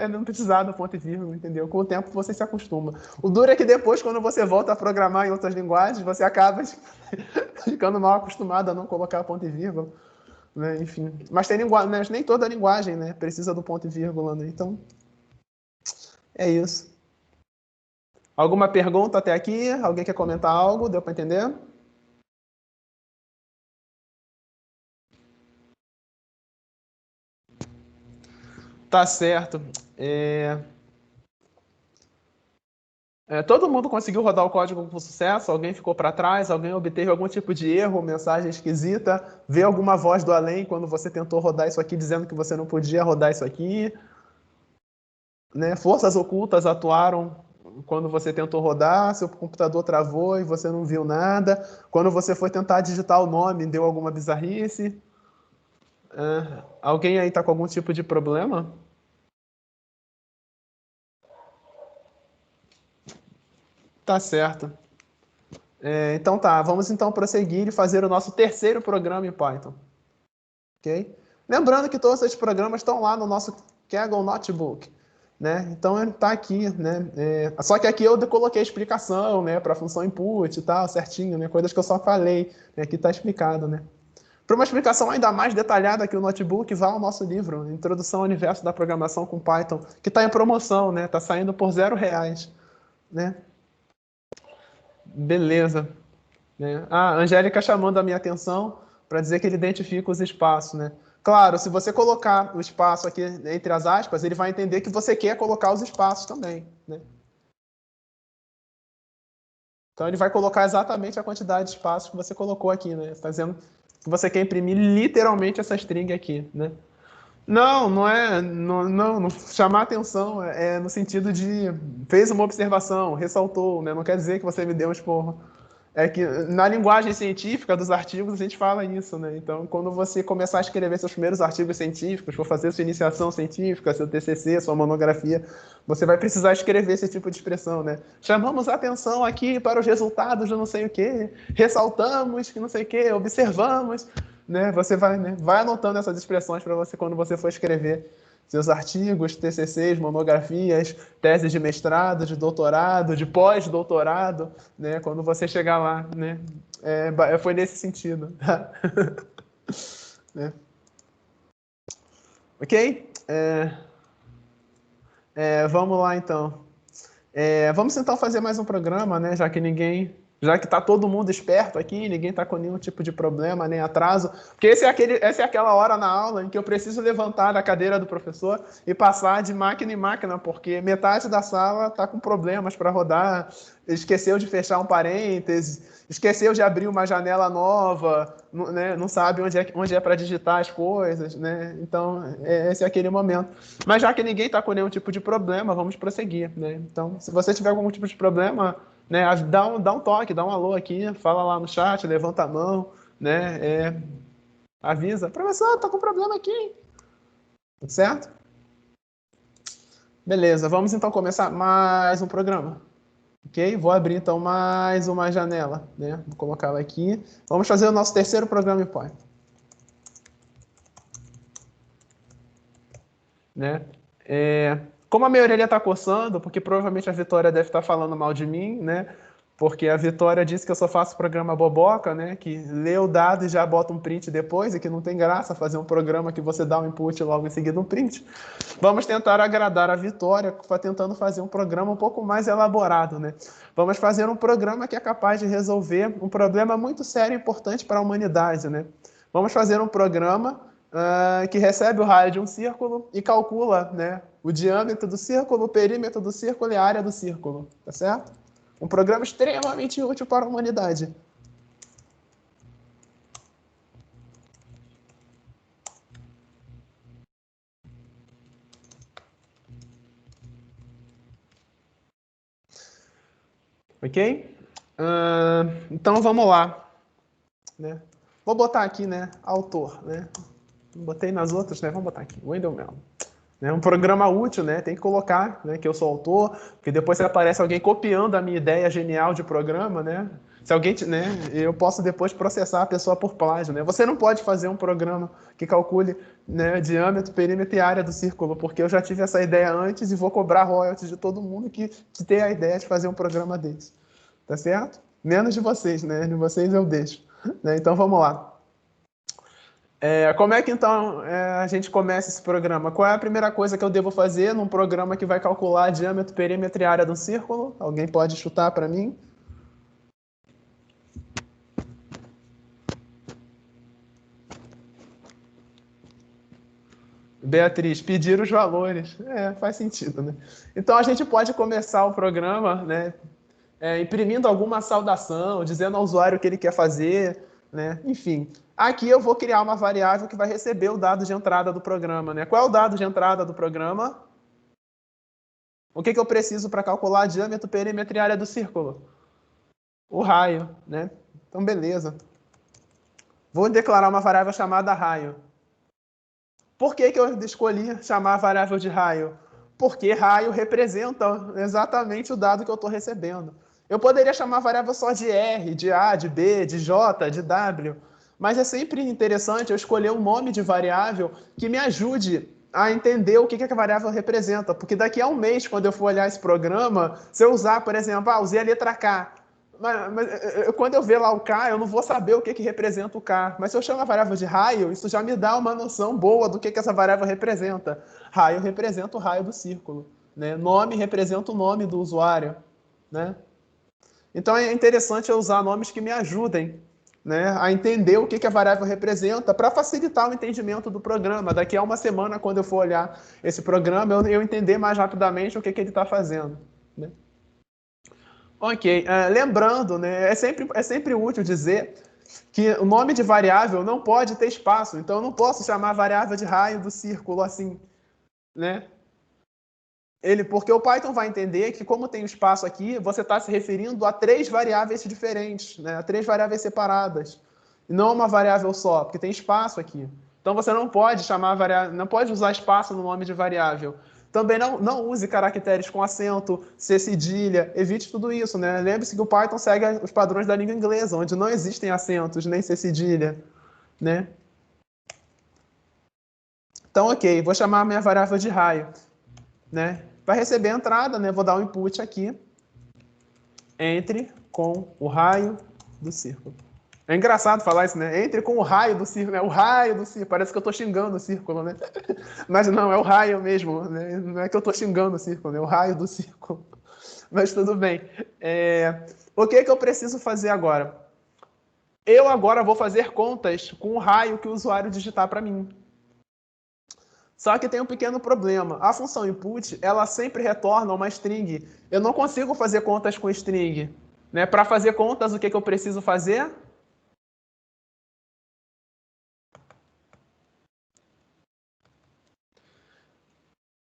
A: não precisar do ponto e vírgula, entendeu? Com o tempo você se acostuma. O duro é que depois, quando você volta a programar em outras linguagens, você acaba ficando mal acostumado a não colocar ponto e vírgula. Né? Enfim, mas tem linguagem, né? Nem toda linguagem, né, precisa do ponto e vírgula, né? Então, é isso. Alguma pergunta até aqui? Alguém quer comentar algo? Deu para entender? Tá certo. Todo mundo conseguiu rodar o código com sucesso? Alguém ficou para trás? Alguém obteve algum tipo de erro, mensagem esquisita? Vê alguma voz do além quando você tentou rodar isso aqui, dizendo que você não podia rodar isso aqui? Né? Forças ocultas atuaram quando você tentou rodar, seu computador travou e você não viu nada. Quando você foi tentar digitar o nome, deu alguma bizarrice? Alguém aí está com algum tipo de problema? Tá certo. Então tá, vamos então prosseguir e fazer o nosso terceiro programa em Python. Ok? Lembrando que todos esses programas estão lá no nosso Kaggle Notebook. Né? Então ele está aqui, né? Só que aqui eu coloquei explicação, né, para a função input e tal, certinho, né? Coisas que eu só falei, né? Aqui está explicado, né? Para uma explicação ainda mais detalhada que o notebook, vá ao nosso livro, Introdução ao Universo da Programação com Python, que está em promoção, né? Está saindo por R$0, né? Beleza. Né? A Angélica chamando a minha atenção para dizer que ele identifica os espaços, né? Claro, se você colocar o espaço aqui entre as aspas, ele vai entender que você quer colocar os espaços também, né? Então ele vai colocar exatamente a quantidade de espaços que você colocou aqui, né? Você está dizendo que você quer imprimir literalmente essa string aqui, né? Não, não é. Não chamar atenção é no sentido de fez uma observação, ressaltou, né? Não quer dizer que você me deu um esporro. É que na linguagem científica dos artigos a gente fala isso, né? Então, quando você começar a escrever seus primeiros artigos científicos, for fazer sua iniciação científica, seu TCC, sua monografia, você vai precisar escrever esse tipo de expressão, né? Chamamos a atenção aqui para os resultados de não sei o quê, ressaltamos que não sei o quê, observamos, né? Você vai anotando essas expressões para você quando você for escrever seus artigos, TCCs, monografias, teses de mestrado, de doutorado, de pós-doutorado, né? Quando você chegar lá, né? Foi nesse sentido. Né? Ok? Vamos lá, então. Vamos então fazer mais um programa, né? Já que está todo mundo esperto aqui, ninguém está com nenhum tipo de problema, nem atraso. Porque essa é aquela hora na aula em que eu preciso levantar da cadeira do professor e passar de máquina em máquina, porque metade da sala está com problemas para rodar, esqueceu de fechar um parêntese, esqueceu de abrir uma janela nova, né? Não sabe onde é para digitar as coisas, né? Então, esse é aquele momento. Mas já que ninguém está com nenhum tipo de problema, vamos prosseguir, né? Então, se você tiver algum tipo de problema, né? Dá um toque, dá um alô aqui, fala lá no chat, levanta a mão, né? Avisa, professor, tô com problema aqui. Tudo certo? Beleza, vamos então começar mais um programa. Ok? Vou abrir então mais uma janela, né? Vou colocá-la aqui. Vamos fazer o nosso terceiro programa em Python. Né? Como a minha orelha está coçando, porque provavelmente a Vitória deve estar falando mal de mim, né? Porque a Vitória disse que eu só faço programa boboca, né? Que lê o dado e já bota um print depois, e que não tem graça fazer um programa que você dá um input e logo em seguida um print. Vamos tentar agradar a Vitória, tentando fazer um programa um pouco mais elaborado, né? Vamos fazer um programa que é capaz de resolver um problema muito sério e importante para a humanidade, né? Vamos fazer um programa que recebe o raio de um círculo e calcula, né, o diâmetro do círculo, o perímetro do círculo e a área do círculo, tá certo? Um programa extremamente útil para a humanidade. Ok? Então vamos lá. Né? Vou botar aqui, né, autor, né? Botei nas outras, né? Vamos botar aqui, Wendel Mello. É um programa útil, né? Tem que colocar, né, que eu sou autor, porque depois se aparece alguém copiando a minha ideia genial de programa, né? Se alguém, né, eu posso depois processar a pessoa por plágio, né? Você não pode fazer um programa que calcule, né, diâmetro, perímetro e área do círculo, porque eu já tive essa ideia antes e vou cobrar royalties de todo mundo que tem a ideia de fazer um programa desse. Tá certo? Menos de vocês, né? De vocês eu deixo. Né? Então vamos lá. Como é que então a gente começa esse programa? Qual é a primeira coisa que eu devo fazer num programa que vai calcular diâmetro, perímetro e área do círculo? Alguém pode chutar para mim? Beatriz, pedir os valores. Faz sentido, né? Então a gente pode começar o programa, né, imprimindo alguma saudação, dizendo ao usuário o que ele quer fazer, né? Enfim. Aqui eu vou criar uma variável que vai receber o dado de entrada do programa, né? Qual é o dado de entrada do programa? O que eu preciso para calcular diâmetro, perímetro e área do círculo? O raio, né? Então, beleza. Vou declarar uma variável chamada raio. Por que eu escolhi chamar a variável de raio? Porque raio representa exatamente o dado que eu estou recebendo. Eu poderia chamar a variável só de R, de A, de B, de J, de W, mas é sempre interessante eu escolher um nome de variável que me ajude a entender o que a variável representa, porque daqui a um mês, quando eu for olhar esse programa, se eu usar, por exemplo, usei a letra K, quando eu ver lá o K, eu não vou saber o que representa o K. Mas se eu chamo a variável de raio, isso já me dá uma noção boa do que essa variável representa. Raio representa o raio do círculo. Né? Nome representa o nome do usuário. Né? Então é interessante eu usar nomes que me ajudem, né, a entender o que a variável representa para facilitar o entendimento do programa. Daqui a uma semana, quando eu for olhar esse programa, eu entender mais rapidamente o que ele está fazendo. Né? Ok, lembrando, né, é sempre útil dizer que o nome de variável não pode ter espaço, então eu não posso chamar a variável de raio do círculo assim, né? Porque o Python vai entender que, como tem espaço aqui, você está se referindo a três variáveis diferentes, né? A três variáveis separadas, e não uma variável só, porque tem espaço aqui. Então você não pode chamar variável, não pode usar espaço no nome de variável. Também não use caracteres com acento, C cedilha, evite tudo isso, né? Lembre-se que o Python segue os padrões da língua inglesa, onde não existem acentos, nem C cedilha, né? Então, ok, vou chamar a minha variável de raio, né? Vai receber a entrada, né? Vou dar um input aqui, entre com o raio do círculo. É engraçado falar isso, né? Entre com o raio do círculo, né? O raio do círculo. Parece que eu estou xingando o círculo, né? Mas não, é o raio mesmo, né? Não é que eu estou xingando o círculo, né? É o raio do círculo. Mas tudo bem. O que eu preciso fazer agora? Eu agora vou fazer contas com o raio que o usuário digitar para mim. Só que tem um pequeno problema. A função input, ela sempre retorna uma string. Eu não consigo fazer contas com string. Né? Para fazer contas, o que eu preciso fazer?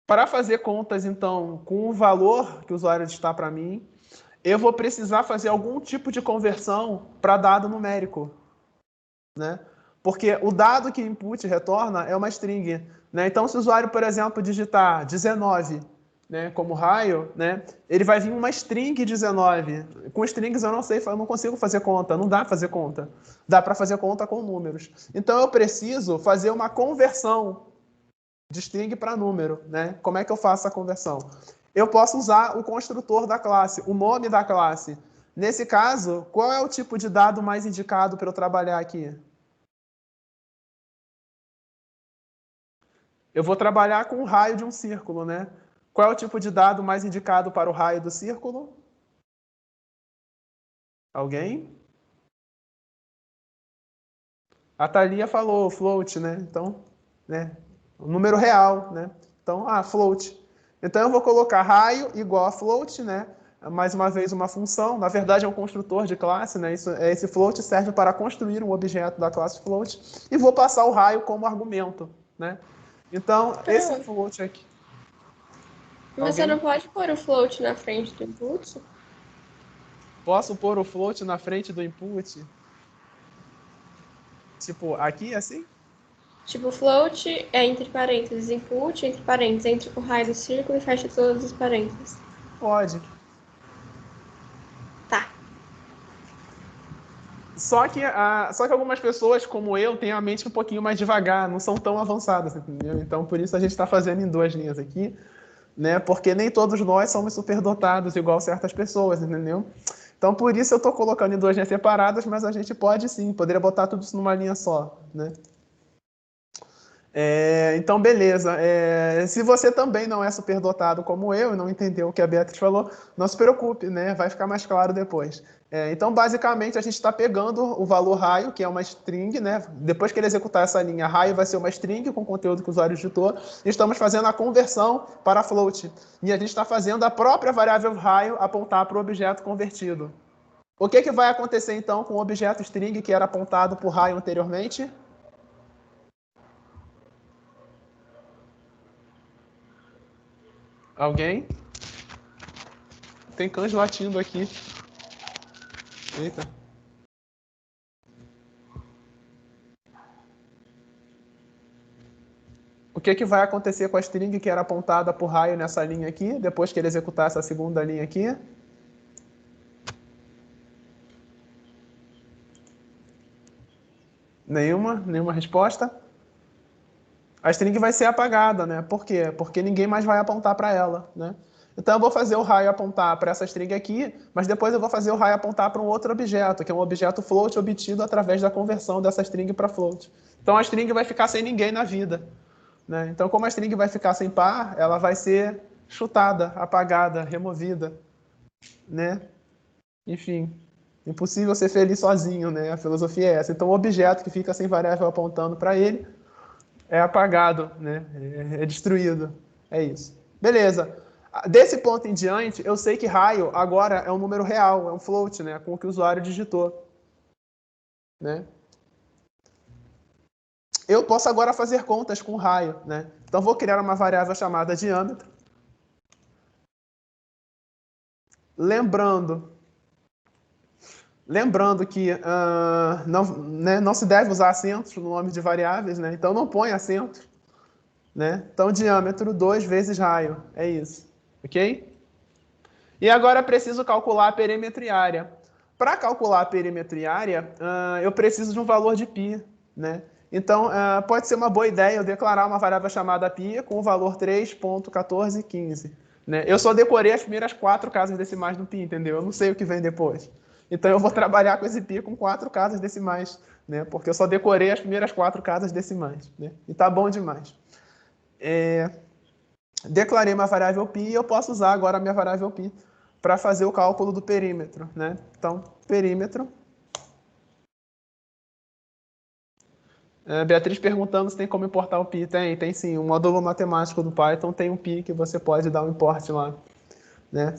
A: Para fazer contas, então, com o valor que o usuário está para mim, eu vou precisar fazer algum tipo de conversão para dado numérico, né? Porque o dado que input retorna é uma string, né? Então, se o usuário, por exemplo, digitar 19, né, como raio, né, ele vai vir uma string 19. Com strings eu não sei, eu não consigo fazer conta, não dá para fazer conta. Dá para fazer conta com números. Então, eu preciso fazer uma conversão de string para número, né? Como é que eu faço a conversão? Eu posso usar o construtor da classe, o nome da classe. Nesse caso, qual é o tipo de dado mais indicado para eu trabalhar aqui? Eu vou trabalhar com o raio de um círculo, né? Qual é o tipo de dado mais indicado para o raio do círculo? Alguém? A Thalia falou float, né? Então, né? O número real, né? Então, float. Então, eu vou colocar raio igual a float, né? Mais uma vez, uma função. Na verdade, é um construtor de classe, né? Esse float serve para construir um objeto da classe float. E vou passar o raio como argumento, né? Então, esse float aqui.
B: Você não pode pôr o float na frente do input?
A: Posso pôr o float na frente do input? Tipo, aqui, assim?
B: Tipo, float é entre parênteses, input, entre parênteses, entre o raio do círculo e fecha todos os parênteses.
A: Pode.
B: Tá.
A: Só que algumas pessoas, como eu, têm a mente um pouquinho mais devagar, não são tão avançadas, entendeu? Então, por isso a gente está fazendo em duas linhas aqui, né? Porque nem todos nós somos superdotados igual certas pessoas, entendeu? Então, por isso eu estou colocando em duas linhas separadas, mas a gente pode sim, poderia botar tudo isso numa linha só, né? Então, beleza. Se você também não é superdotado como eu e não entendeu o que a Beatriz falou, não se preocupe, né? Vai ficar mais claro depois. Então, basicamente, a gente está pegando o valor raio, que é uma string, né? Depois que ele executar essa linha, raio vai ser uma string com o conteúdo que o usuário digitou, e estamos fazendo a conversão para float. E a gente está fazendo a própria variável raio apontar para o objeto convertido. O que vai acontecer, então, com o objeto string que era apontado por raio anteriormente? Alguém? Tem cães latindo aqui. Eita. O que vai acontecer com a string que era apontada por raio nessa linha aqui, depois que ele executar essa segunda linha aqui? Nenhuma resposta? A string vai ser apagada, né? Por quê? Porque ninguém mais vai apontar para ela, né? Então eu vou fazer o raio apontar para essa string aqui, mas depois eu vou fazer o raio apontar para um outro objeto, que é um objeto float obtido através da conversão dessa string para float. Então a string vai ficar sem ninguém na vida, né? Então, como a string vai ficar sem par, ela vai ser chutada, apagada, removida, né? Enfim, impossível ser feliz sozinho, né? A filosofia é essa. Então, o objeto que fica sem variável apontando para ele é apagado, né? É destruído. É isso. Beleza. Desse ponto em diante, eu sei que raio agora é um número real, é um float, né? Com o que o usuário digitou, né? Eu posso agora fazer contas com raio, né? Então, vou criar uma variável chamada diâmetro. Lembrando que não se deve usar acentos no nome de variáveis, né? Então, não põe acento, né? Então, diâmetro 2 vezes raio. É isso. Ok? E agora preciso calcular a perímetro e área. Para calcular a perímetro e área, eu preciso de um valor de π, né? Então, pode ser uma boa ideia eu declarar uma variável chamada π com o valor 3.1415. Né? Eu só decorei as primeiras 4 casas decimais do π, entendeu? Eu não sei o que vem depois. Então, eu vou trabalhar com esse π com 4 casas decimais, né? Porque eu só decorei as primeiras 4 casas decimais. Né? E tá bom demais. Declarei uma variável π e eu posso usar agora a minha variável π para fazer o cálculo do perímetro, né? Então, perímetro. Beatriz perguntando se tem como importar o π. Tem sim. O módulo matemático do Python tem um π que você pode dar um import lá, né?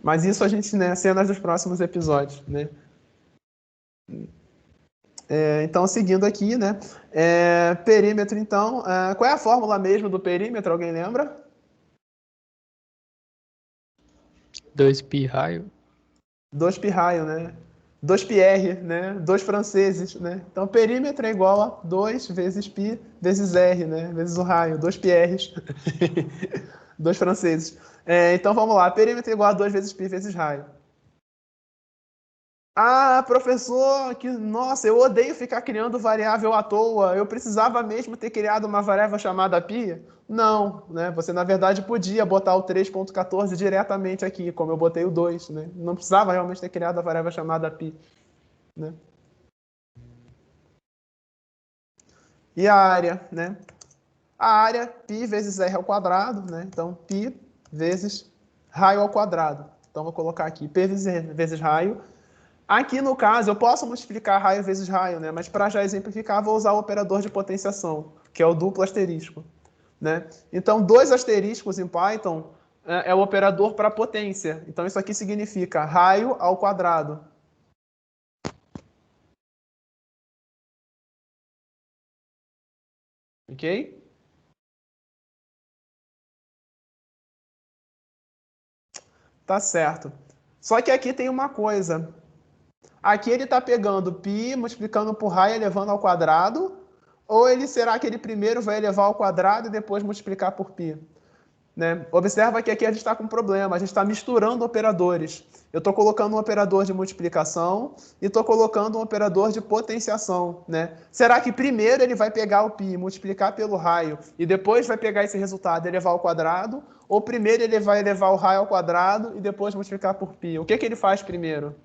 A: Mas isso a gente, né, cenas dos próximos episódios, né? Então, seguindo aqui, né? Perímetro, então. Qual é a fórmula mesmo do perímetro? Alguém lembra?
E: 2 pi raio.
A: 2 pi raio, né? 2 πr, né? 2 franceses, né? Então, perímetro é igual a 2 vezes π vezes r, né? Vezes o raio, 2 πrs. 2 franceses. Então, vamos lá. Perímetro é igual a 2 vezes π vezes raio. Ah, professor, nossa, eu odeio ficar criando variável à toa. Eu precisava mesmo ter criado uma variável chamada π? Não, né? Você, na verdade, podia botar o 3.14 diretamente aqui, como eu botei o 2, né? Não precisava realmente ter criado a variável chamada π, né? E a área, né? A área, π vezes r ao quadrado, né? Então, π vezes raio ao quadrado. Então, vou colocar aqui π vezes raio. Aqui, no caso, eu posso multiplicar raio vezes raio, né? Mas para já exemplificar, vou usar o operador de potenciação, que é o duplo asterisco, né? Então, 2 asteriscos em Python é o operador para potência. Então, isso aqui significa raio ao quadrado. Ok? Tá certo. Só que aqui tem uma coisa. Aqui ele está pegando π, multiplicando por raio e elevando ao quadrado, ou será que ele primeiro vai elevar ao quadrado e depois multiplicar por π? Né? Observa que aqui a gente está com um problema, a gente está misturando operadores. Eu estou colocando um operador de multiplicação e estou colocando um operador de potenciação. Né? Será que primeiro ele vai pegar o π, multiplicar pelo raio e depois vai pegar esse resultado e elevar ao quadrado? Ou primeiro ele vai elevar o raio ao quadrado e depois multiplicar por π? O que ele faz primeiro?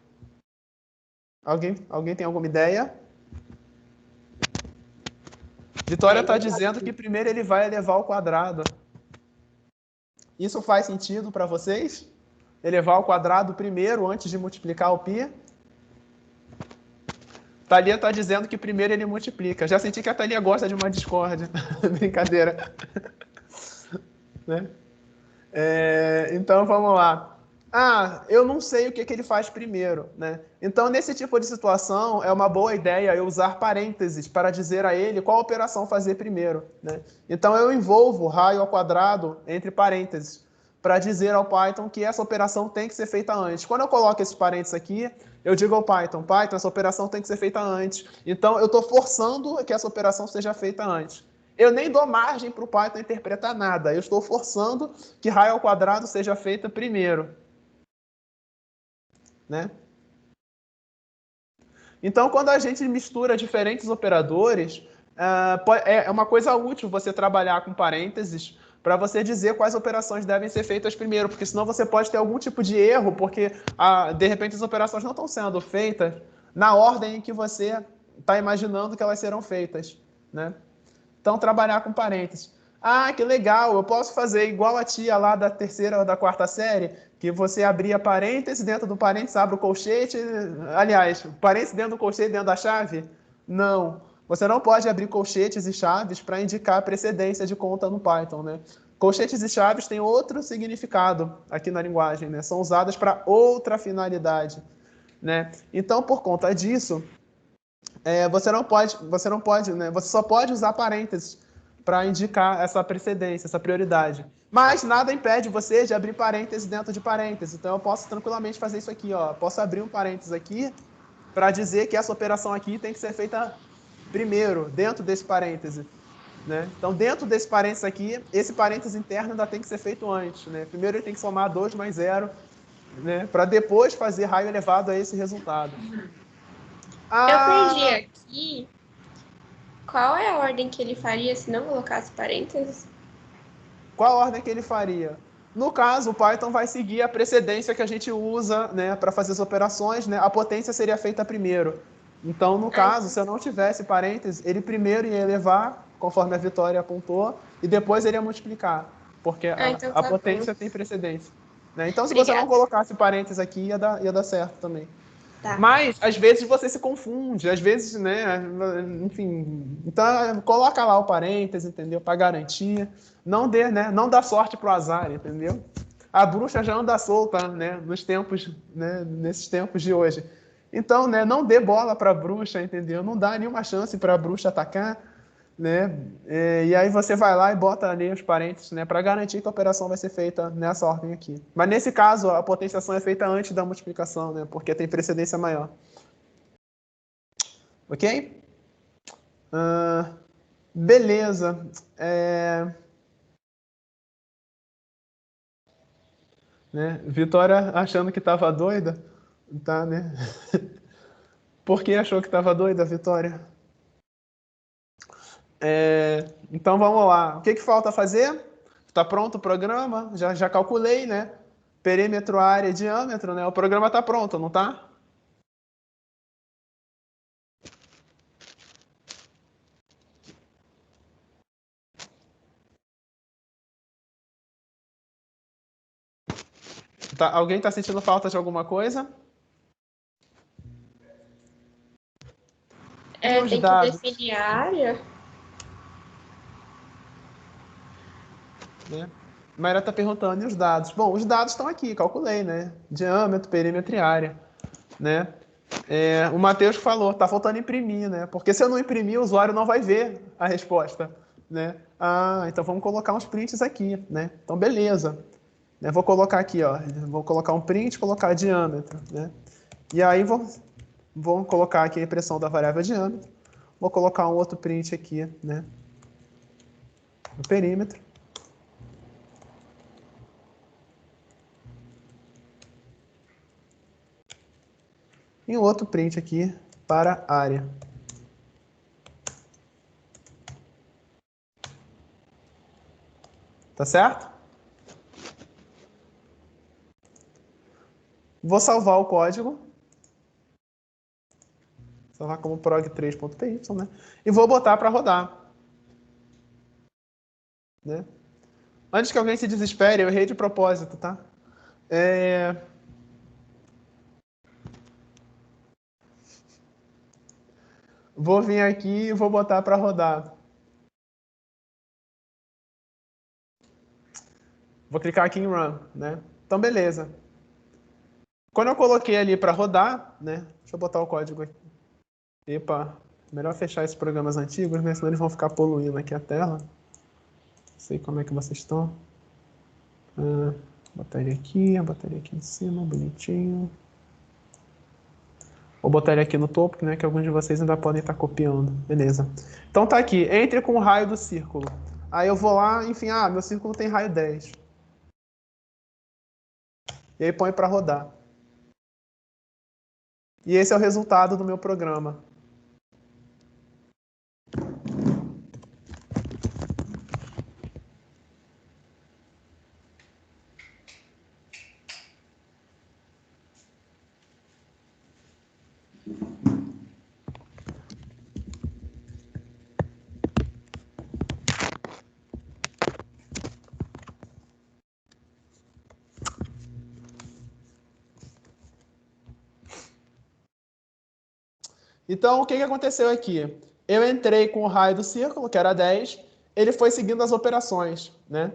A: Alguém tem alguma ideia? Vitória está dizendo que primeiro ele vai elevar ao quadrado. Isso faz sentido para vocês? Elevar ao quadrado primeiro, antes de multiplicar o π? Thalia está dizendo que primeiro ele multiplica. Já senti que a Thalia gosta de uma discórdia. Brincadeira. Né? Então, vamos lá. Ah, eu não sei o que ele faz primeiro, né? Então, nesse tipo de situação, é uma boa ideia eu usar parênteses para dizer a ele qual operação fazer primeiro, né? Então, eu envolvo raio ao quadrado entre parênteses para dizer ao Python que essa operação tem que ser feita antes. Quando eu coloco esses parênteses aqui, eu digo ao Python, essa operação tem que ser feita antes. Então, eu estou forçando que essa operação seja feita antes. Eu nem dou margem para o Python interpretar nada. Eu estou forçando que raio ao quadrado seja feita primeiro. Né? Então, quando a gente mistura diferentes operadores, é uma coisa útil você trabalhar com parênteses para você dizer quais operações devem ser feitas primeiro, porque senão você pode ter algum tipo de erro, porque de repente as operações não estão sendo feitas na ordem em que você está imaginando que elas serão feitas. Né? Então, trabalhar com parênteses. Ah, que legal, eu posso fazer igual a tia lá da terceira ou da quarta série, que você abria parênteses, dentro do parênteses abre o colchete, aliás, parênteses dentro do colchete, dentro da chave? Não, você não pode abrir colchetes e chaves para indicar precedência de conta no Python, né? Colchetes e chaves têm outro significado aqui na linguagem, né? São usadas para outra finalidade, né? Então, por conta disso, você só pode usar parênteses para indicar essa precedência, essa prioridade. Mas nada impede você de abrir parênteses dentro de parênteses. Então, eu posso tranquilamente fazer isso aqui. Ó. Posso abrir um parênteses aqui para dizer que essa operação aqui tem que ser feita primeiro, dentro desse parêntese. Né? Então, dentro desse parênteses aqui, esse parênteses interno ainda tem que ser feito antes. Né? Primeiro, ele tem que somar 2 mais 0, né? Para depois fazer raio elevado a esse resultado.
B: Eu perdi aqui. Qual é a ordem que ele faria se não colocasse parênteses?
A: Qual a ordem que ele faria? No caso, o Python vai seguir a precedência que a gente usa, né, para fazer as operações. Né? A potência seria feita primeiro. Então, no caso, se eu não tivesse parênteses, ele primeiro ia elevar, conforme a Vitória apontou, e depois ele ia multiplicar, porque
B: então
A: a potência tem precedência. Né? Então, se
B: Obrigada.
A: você não colocasse parênteses aqui, ia dar certo também.
B: Tá.
A: Mas, às vezes, você se confunde, às vezes, né, enfim, então coloca lá o parênteses, entendeu, para garantir, não dá sorte pro azar, entendeu? A bruxa já anda solta, né, nesses tempos de hoje. Então, né, não dê bola para a bruxa, entendeu? Não dá nenhuma chance para a bruxa atacar, né? E aí você vai lá e bota ali os parênteses, né, para garantir que a operação vai ser feita nessa ordem aqui. Mas nesse caso, a potenciação é feita antes da multiplicação, né, porque tem precedência maior. Ok? Beleza. Né? Vitória achando que estava doida, tá, né? Por que achou que estava doida, Vitória? Então vamos lá. O que falta fazer? Está pronto o programa? Já calculei, né? Perímetro, área e diâmetro, né? O programa está pronto, não tá? Alguém está sentindo falta de alguma coisa?
B: Tem que definir a área?
A: Né? Mayra está perguntando, e os dados? Bom, os dados estão aqui, calculei, né? Diâmetro, perímetro e área, né? O Matheus falou, tá faltando imprimir, né? Porque se eu não imprimir, o usuário não vai ver a resposta, né? Então vamos colocar uns prints aqui, né? Então, beleza. Vou colocar aqui, ó. Vou colocar um print, colocar diâmetro, né? E aí vou colocar aqui a impressão da variável diâmetro. Vou colocar um outro print aqui, né? No perímetro. E um outro print aqui para a área. Tá certo? Vou salvar o código. Salvar como prog3.py, né? E vou botar para rodar. Né? Antes que alguém se desespere, eu errei de propósito, tá? Vou vir aqui e vou botar para rodar. Vou clicar aqui em Run, né? Então, beleza. Quando eu coloquei ali para rodar, né? Deixa eu botar o código aqui. Epa, melhor fechar esses programas antigos, né? Senão eles vão ficar poluindo aqui a tela. Não sei como é que vocês estão. Botar ele aqui em cima, bonitinho. Vou botar ele aqui no topo, né? Que alguns de vocês ainda podem estar copiando. Beleza. Então tá aqui, entre com o raio do círculo. Aí eu vou lá, enfim, meu círculo tem raio 10. E aí põe para rodar. E esse é o resultado do meu programa. Então, o que aconteceu aqui? Eu entrei com o raio do círculo, que era 10, ele foi seguindo as operações, né?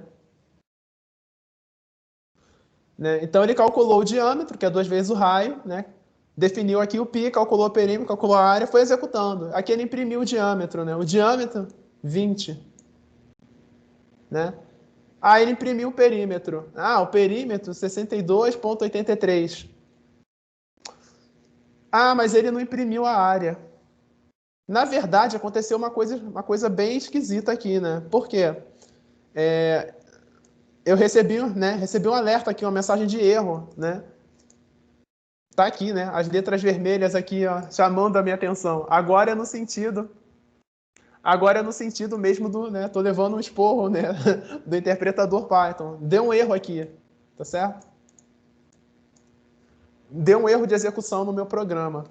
A: Então, ele calculou o diâmetro, que é 2 vezes o raio, né? Definiu aqui o π, calculou o perímetro, calculou a área, foi executando. Aqui ele imprimiu o diâmetro, né? O diâmetro, 20. Né? Aí ele imprimiu o perímetro. O perímetro, 62,83. Mas ele não imprimiu a área. Na verdade, aconteceu uma coisa bem esquisita aqui, né? Por quê? Eu recebi um alerta aqui, uma mensagem de erro, né? Tá aqui, né? As letras vermelhas aqui, ó, chamando a minha atenção. Agora é no sentido mesmo do, né? Tô levando um esporro, né? Do interpretador Python. Deu um erro aqui, tá certo? Deu um erro de execução no meu programa,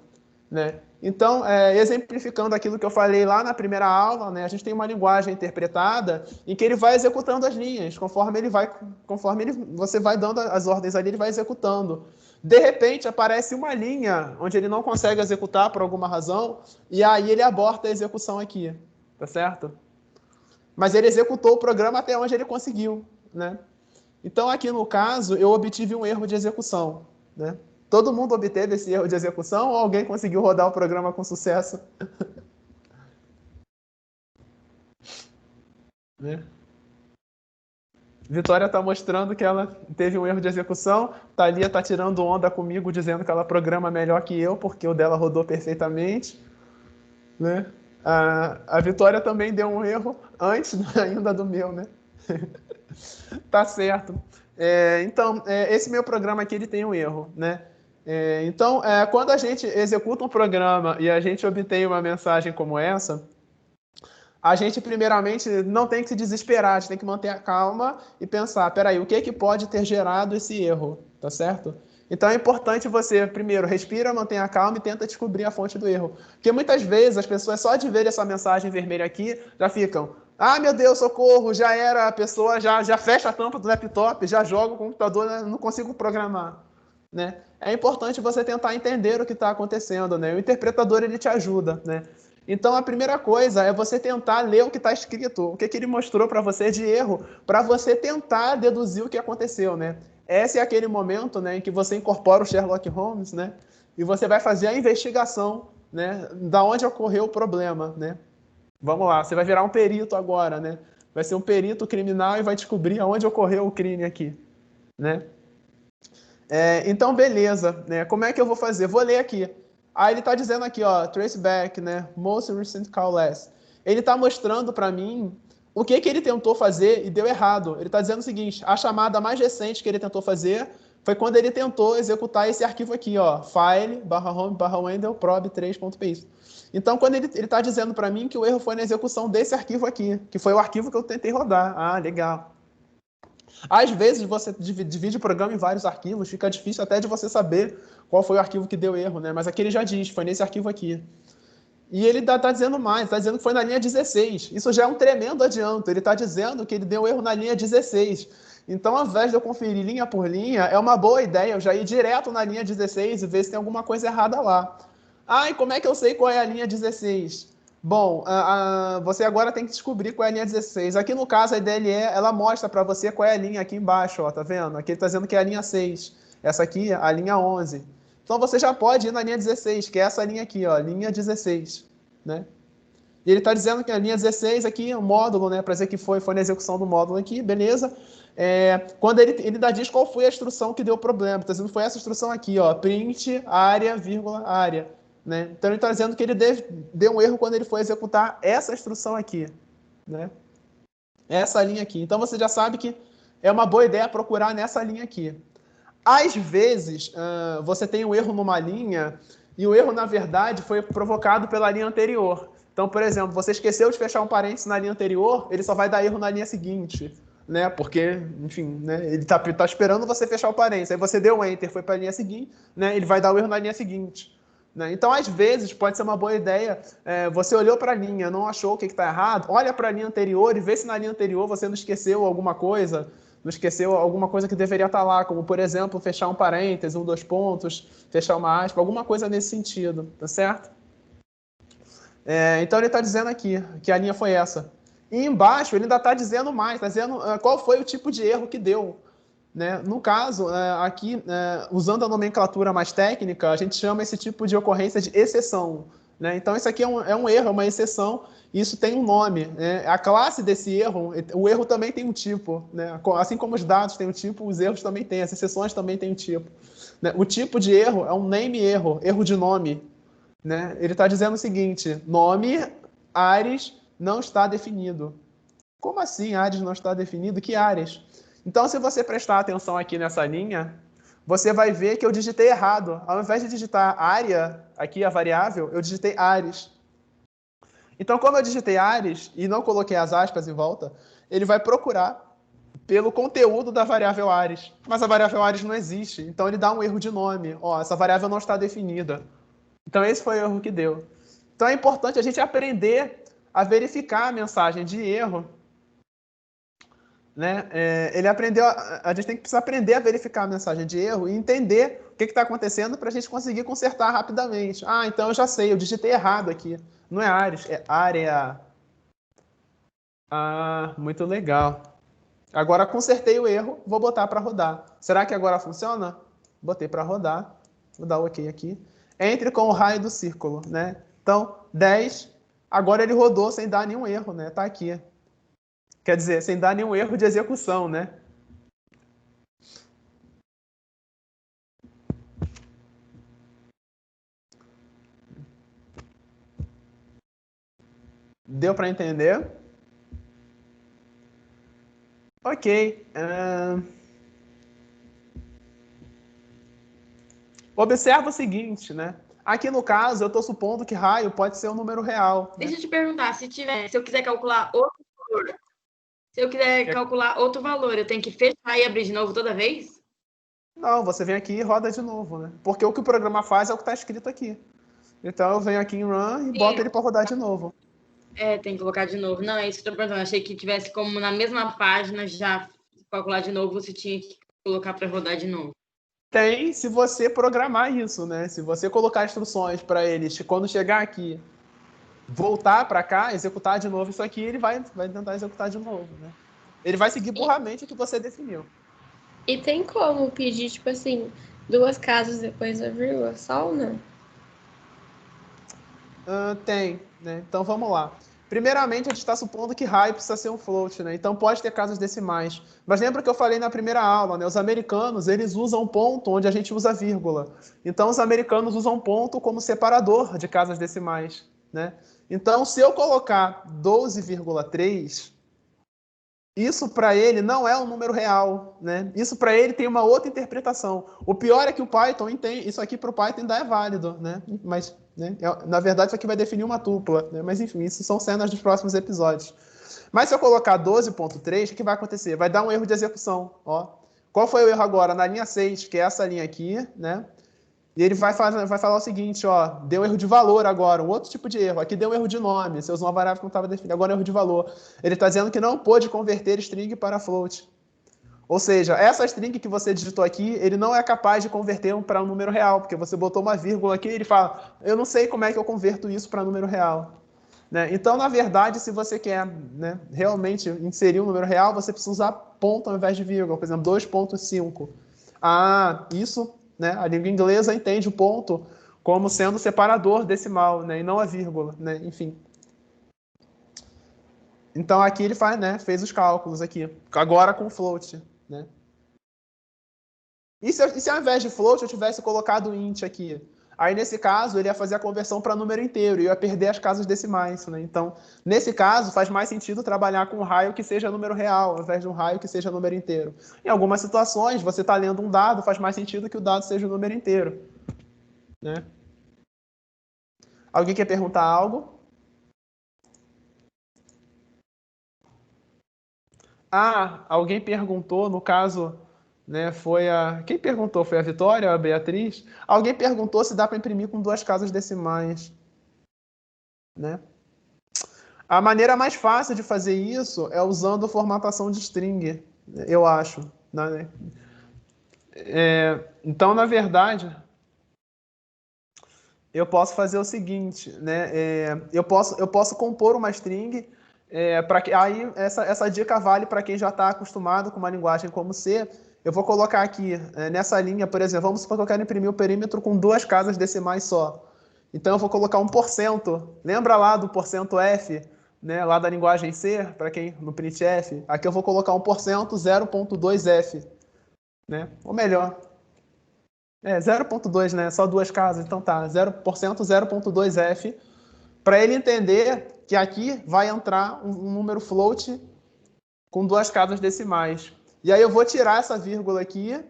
A: né? Então, exemplificando aquilo que eu falei lá na primeira aula, né? A gente tem uma linguagem interpretada em que ele vai executando as linhas, você vai dando as ordens ali, ele vai executando. De repente, aparece uma linha onde ele não consegue executar por alguma razão, e aí ele aborta a execução aqui, tá certo? Mas ele executou o programa até onde ele conseguiu, né? Então, aqui no caso, eu obtive um erro de execução, né? Todo mundo obteve esse erro de execução ou alguém conseguiu rodar o programa com sucesso? né? Vitória está mostrando que ela teve um erro de execução. Thalia está tirando onda comigo, dizendo que ela programa melhor que eu, porque o dela rodou perfeitamente, né? A Vitória também deu um erro antes ainda do meu, né? Tá certo. Então, esse meu programa aqui ele tem um erro, né? Então, quando a gente executa um programa e a gente obtém uma mensagem como essa, a gente primeiramente não tem que se desesperar, a gente tem que manter a calma e pensar, peraí, o que que pode ter gerado esse erro, tá certo? Então é importante você, primeiro, respira, mantenha a calma e tenta descobrir a fonte do erro. Porque muitas vezes as pessoas só de ver essa mensagem vermelha aqui já ficam, ah, meu Deus, socorro, já era, a pessoa já fecha a tampa do laptop, já joga o computador, né? Não consigo programar, né? É importante você tentar entender o que está acontecendo, né? O interpretador ele te ajuda, né? Então a primeira coisa é você tentar ler o que está escrito, o que ele mostrou para você de erro, para você tentar deduzir o que aconteceu, né? Esse é aquele momento, né, em que você incorpora o Sherlock Holmes, né? E você vai fazer a investigação, né, da onde ocorreu o problema, né? Vamos lá, você vai virar um perito agora, né? Vai ser um perito criminal e vai descobrir aonde ocorreu o crime aqui, né? Então, beleza, né? Como é que eu vou fazer? Vou ler aqui. Aí ele está dizendo aqui, ó, traceback, né? Most recent call less. Ele está mostrando para mim o que ele tentou fazer e deu errado. Ele está dizendo o seguinte: a chamada mais recente que ele tentou fazer foi quando ele tentou executar esse arquivo aqui, ó, file/home/wendell prob3.py. Então, quando ele está dizendo para mim que o erro foi na execução desse arquivo aqui, que foi o arquivo que eu tentei rodar. Ah, legal. Às vezes você divide o programa em vários arquivos, fica difícil até de você saber qual foi o arquivo que deu erro, né? Mas aqui ele já diz, foi nesse arquivo aqui. E ele está dizendo mais, está dizendo que foi na linha 16. Isso já é um tremendo adianto. Ele está dizendo que ele deu erro na linha 16. Então, ao invés de eu conferir linha por linha, é uma boa ideia eu já ir direto na linha 16 e ver se tem alguma coisa errada lá. Ah, e como é que eu sei qual é a linha 16? Bom, você agora tem que descobrir qual é a linha 16. Aqui no caso, a IDLE, ela mostra para você qual é a linha aqui embaixo, ó, tá vendo? Aqui ele está dizendo que é a linha 6. Essa aqui, a linha 11. Então você já pode ir na linha 16, que é essa linha aqui, ó, linha 16, né? E ele está dizendo que a linha 16 aqui, o módulo, né, para dizer que foi na execução do módulo aqui, beleza? Quando ele ainda diz qual foi a instrução que deu problema, está dizendo que foi essa instrução aqui, ó, print área, vírgula, área, né? Então ele está dizendo que ele deu um erro quando ele foi executar essa instrução aqui, né? Essa linha aqui. Então você já sabe que é uma boa ideia procurar nessa linha aqui. Às vezes, você tem um erro numa linha e o erro, na verdade, foi provocado pela linha anterior. Então, por exemplo, você esqueceu de fechar um parênteses na linha anterior, ele só vai dar erro na linha seguinte, né? Porque, enfim, né? Ele tá esperando você fechar o parênteses. Aí você deu Enter, foi para a linha seguinte, né? Ele vai dar o erro na linha seguinte. Né? Então, às vezes, pode ser uma boa ideia, você olhou para a linha, não achou o que está errado, olha para a linha anterior e vê se na linha anterior você não esqueceu alguma coisa, não esqueceu alguma coisa que deveria estar lá, como, por exemplo, fechar um parêntese, dois pontos, fechar uma aspa, alguma coisa nesse sentido, tá certo? Então ele está dizendo aqui que a linha foi essa. E embaixo ele ainda está dizendo mais, está dizendo qual foi o tipo de erro que deu. Né? No caso, aqui, usando a nomenclatura mais técnica, a gente chama esse tipo de ocorrência de exceção. Né? Então isso aqui é um erro, é uma exceção, e isso tem um nome. Né? A classe desse erro, o erro também tem um tipo. Né? Assim como os dados têm um tipo, os erros também têm, as exceções também têm um tipo. Né? O tipo de erro é um name erro, erro de nome. Né? Ele está dizendo o seguinte: nome Ares não está definido. Como assim Ares não está definido? Que Ares? Então, se você prestar atenção aqui nessa linha, você vai ver que eu digitei errado. Ao invés de digitar área, aqui a variável, eu digitei Ares. Então, como eu digitei Ares e não coloquei as aspas em volta, ele vai procurar pelo conteúdo da variável Ares. Mas a variável Ares não existe. Então, ele dá um erro de nome. Ó, essa variável não está definida. Então, esse foi o erro que deu. Então, é importante a gente aprender a verificar a mensagem de erro. Né? A gente tem que precisar aprender a verificar a mensagem de erro e entender o que está acontecendo para a gente conseguir consertar rapidamente. Ah, então eu já sei, eu digitei errado aqui. Não é Ares, é área. Ah, muito legal. Agora consertei o erro, vou botar para rodar. Será que agora funciona? Botei para rodar. Vou dar o OK aqui. Entre com o raio do círculo, né? Então, 10. Agora ele rodou sem dar nenhum erro, né? Tá aqui. Quer dizer, sem dar nenhum erro de execução, né? Deu para entender? Ok. Observa o seguinte, né? Aqui no caso, eu estou supondo que raio pode ser um número real. Né?
D: Deixa eu te perguntar, se eu quiser calcular outro valor, eu tenho que fechar e abrir de novo toda vez?
A: Não, você vem aqui e roda de novo, né? Porque o que o programa faz é o que está escrito aqui. Então eu venho aqui em run e boto ele para rodar de novo.
D: Tem que colocar de novo. Não, é isso que eu tô perguntando. Achei que tivesse como na mesma página já calcular de novo, você tinha que colocar para rodar de novo.
A: Tem, se você programar isso, né? Se você colocar instruções para eles, quando chegar aqui, voltar para cá, executar de novo isso aqui, ele vai tentar executar de novo, né? Ele vai seguir burramente o que você definiu.
B: E tem como pedir, tipo assim, 2 casas depois da vírgula, só ou não?
A: Tem, né? Então vamos lá. Primeiramente, a gente está supondo que raio precisa ser um float, né? Então pode ter casas decimais. Mas lembra que eu falei na primeira aula, né? Os americanos, eles usam ponto onde a gente usa vírgula. Então os americanos usam ponto como separador de casas decimais, né? Então, se eu colocar 12,3, isso para ele não é um número real, né? Isso para ele tem uma outra interpretação. O pior é que o Python entende, isso aqui para o Python ainda é válido, né? Mas, né, na verdade, isso aqui vai definir uma tupla, né? Mas enfim, isso são cenas dos próximos episódios. Mas se eu colocar 12.3, o que vai acontecer? Vai dar um erro de execução, ó. Qual foi o erro agora? Na linha 6, que é essa linha aqui, né? E ele vai falar o seguinte, ó, deu erro de valor agora, um outro tipo de erro. Aqui deu erro de nome, você usou uma variável que não estava definida, agora é erro de valor. Ele está dizendo que não pôde converter string para float. Ou seja, essa string que você digitou aqui, ele não é capaz de converter para um número real, porque você botou uma vírgula aqui e ele fala, eu não sei como é que eu converto isso para número real. Né? Então, na verdade, se você quer, né, realmente inserir um número real, você precisa usar ponto ao invés de vírgula, por exemplo, 2.5. Ah, isso, né, a língua inglesa entende o ponto como sendo separador decimal, né, e não a vírgula, né, enfim. Então aqui ele fez os cálculos aqui, agora com float, né. E se ao invés de float eu tivesse colocado int aqui? Aí, nesse caso, ele ia fazer a conversão para número inteiro e ia perder as casas decimais. Né? Então, nesse caso, faz mais sentido trabalhar com um raio que seja número real, ao invés de um raio que seja número inteiro. Em algumas situações, você está lendo um dado, faz mais sentido que o dado seja um número inteiro. Né? Alguém quer perguntar algo? Ah, alguém perguntou, no caso, né, quem perguntou? Foi a Vitória ou a Beatriz? Alguém perguntou se dá para imprimir com 2 casas decimais. Né? A maneira mais fácil de fazer isso é usando formatação de string, eu acho. Né? Então, na verdade, eu posso fazer o seguinte, né? Eu posso compor uma string, aí essa dica vale para quem já está acostumado com uma linguagem como C. Eu vou colocar aqui, nessa linha, por exemplo, vamos supor que eu quero imprimir o perímetro com 2 casas decimais só. Então eu vou colocar 1%. Lembra lá do %f? Né, lá da linguagem C, para quem no printf, aqui eu vou colocar 1%, 0.2f, né? Ou melhor, 0.2, né? Só 2 casas, então tá, 0%, 0.2f, para ele entender que aqui vai entrar um número float com 2 casas decimais. E aí eu vou tirar essa vírgula aqui,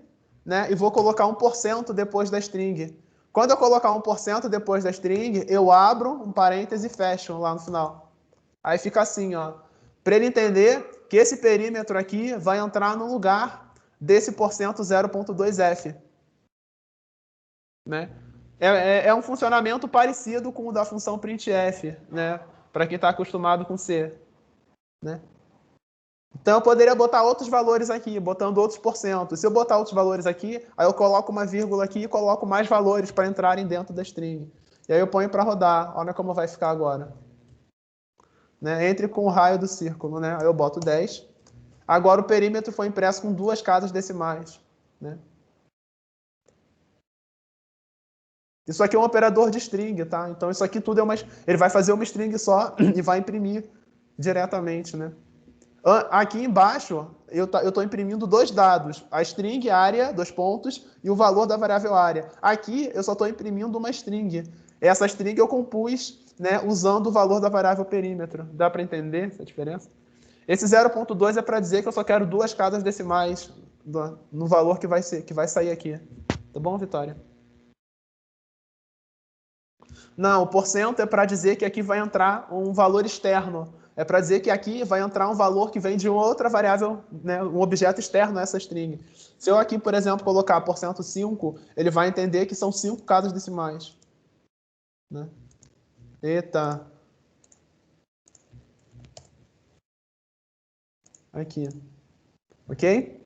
A: né? E vou colocar 1% depois da string. Quando eu colocar 1% depois da string, eu abro um parêntese e fecho lá no final. Aí fica assim, ó. Para ele entender que esse perímetro aqui vai entrar no lugar desse % 0.2f. Né? É um funcionamento parecido com o da função printf, né? Para quem está acostumado com C. Né? Então eu poderia botar outros valores aqui, botando outros %. Se eu botar outros valores aqui, aí eu coloco uma vírgula aqui e coloco mais valores para entrarem dentro da string. E aí eu ponho para rodar. Olha como vai ficar agora. Né? Entre com o raio do círculo, né? Aí eu boto 10. Agora o perímetro foi impresso com 2 casas decimais. Né? Isso aqui é um operador de string, tá? Então isso aqui tudo ele vai fazer uma string só e vai imprimir diretamente, né? Aqui embaixo, eu estou imprimindo dois dados, a string área, dois pontos, e o valor da variável área. Aqui, eu só estou imprimindo uma string. Essa string eu compus, né, usando o valor da variável perímetro. Dá para entender essa diferença? Esse 0.2 é para dizer que eu só quero duas casas decimais no valor que vai sair aqui. Tá bom, Vitória? Não, o porcento é para dizer que aqui vai entrar um valor externo. É para dizer que aqui vai entrar um valor que vem de outra variável, né, um objeto externo a essa string. Se eu aqui, por exemplo, colocar %5, ele vai entender que são 5 casas decimais. Né? Eita. Aqui. Ok?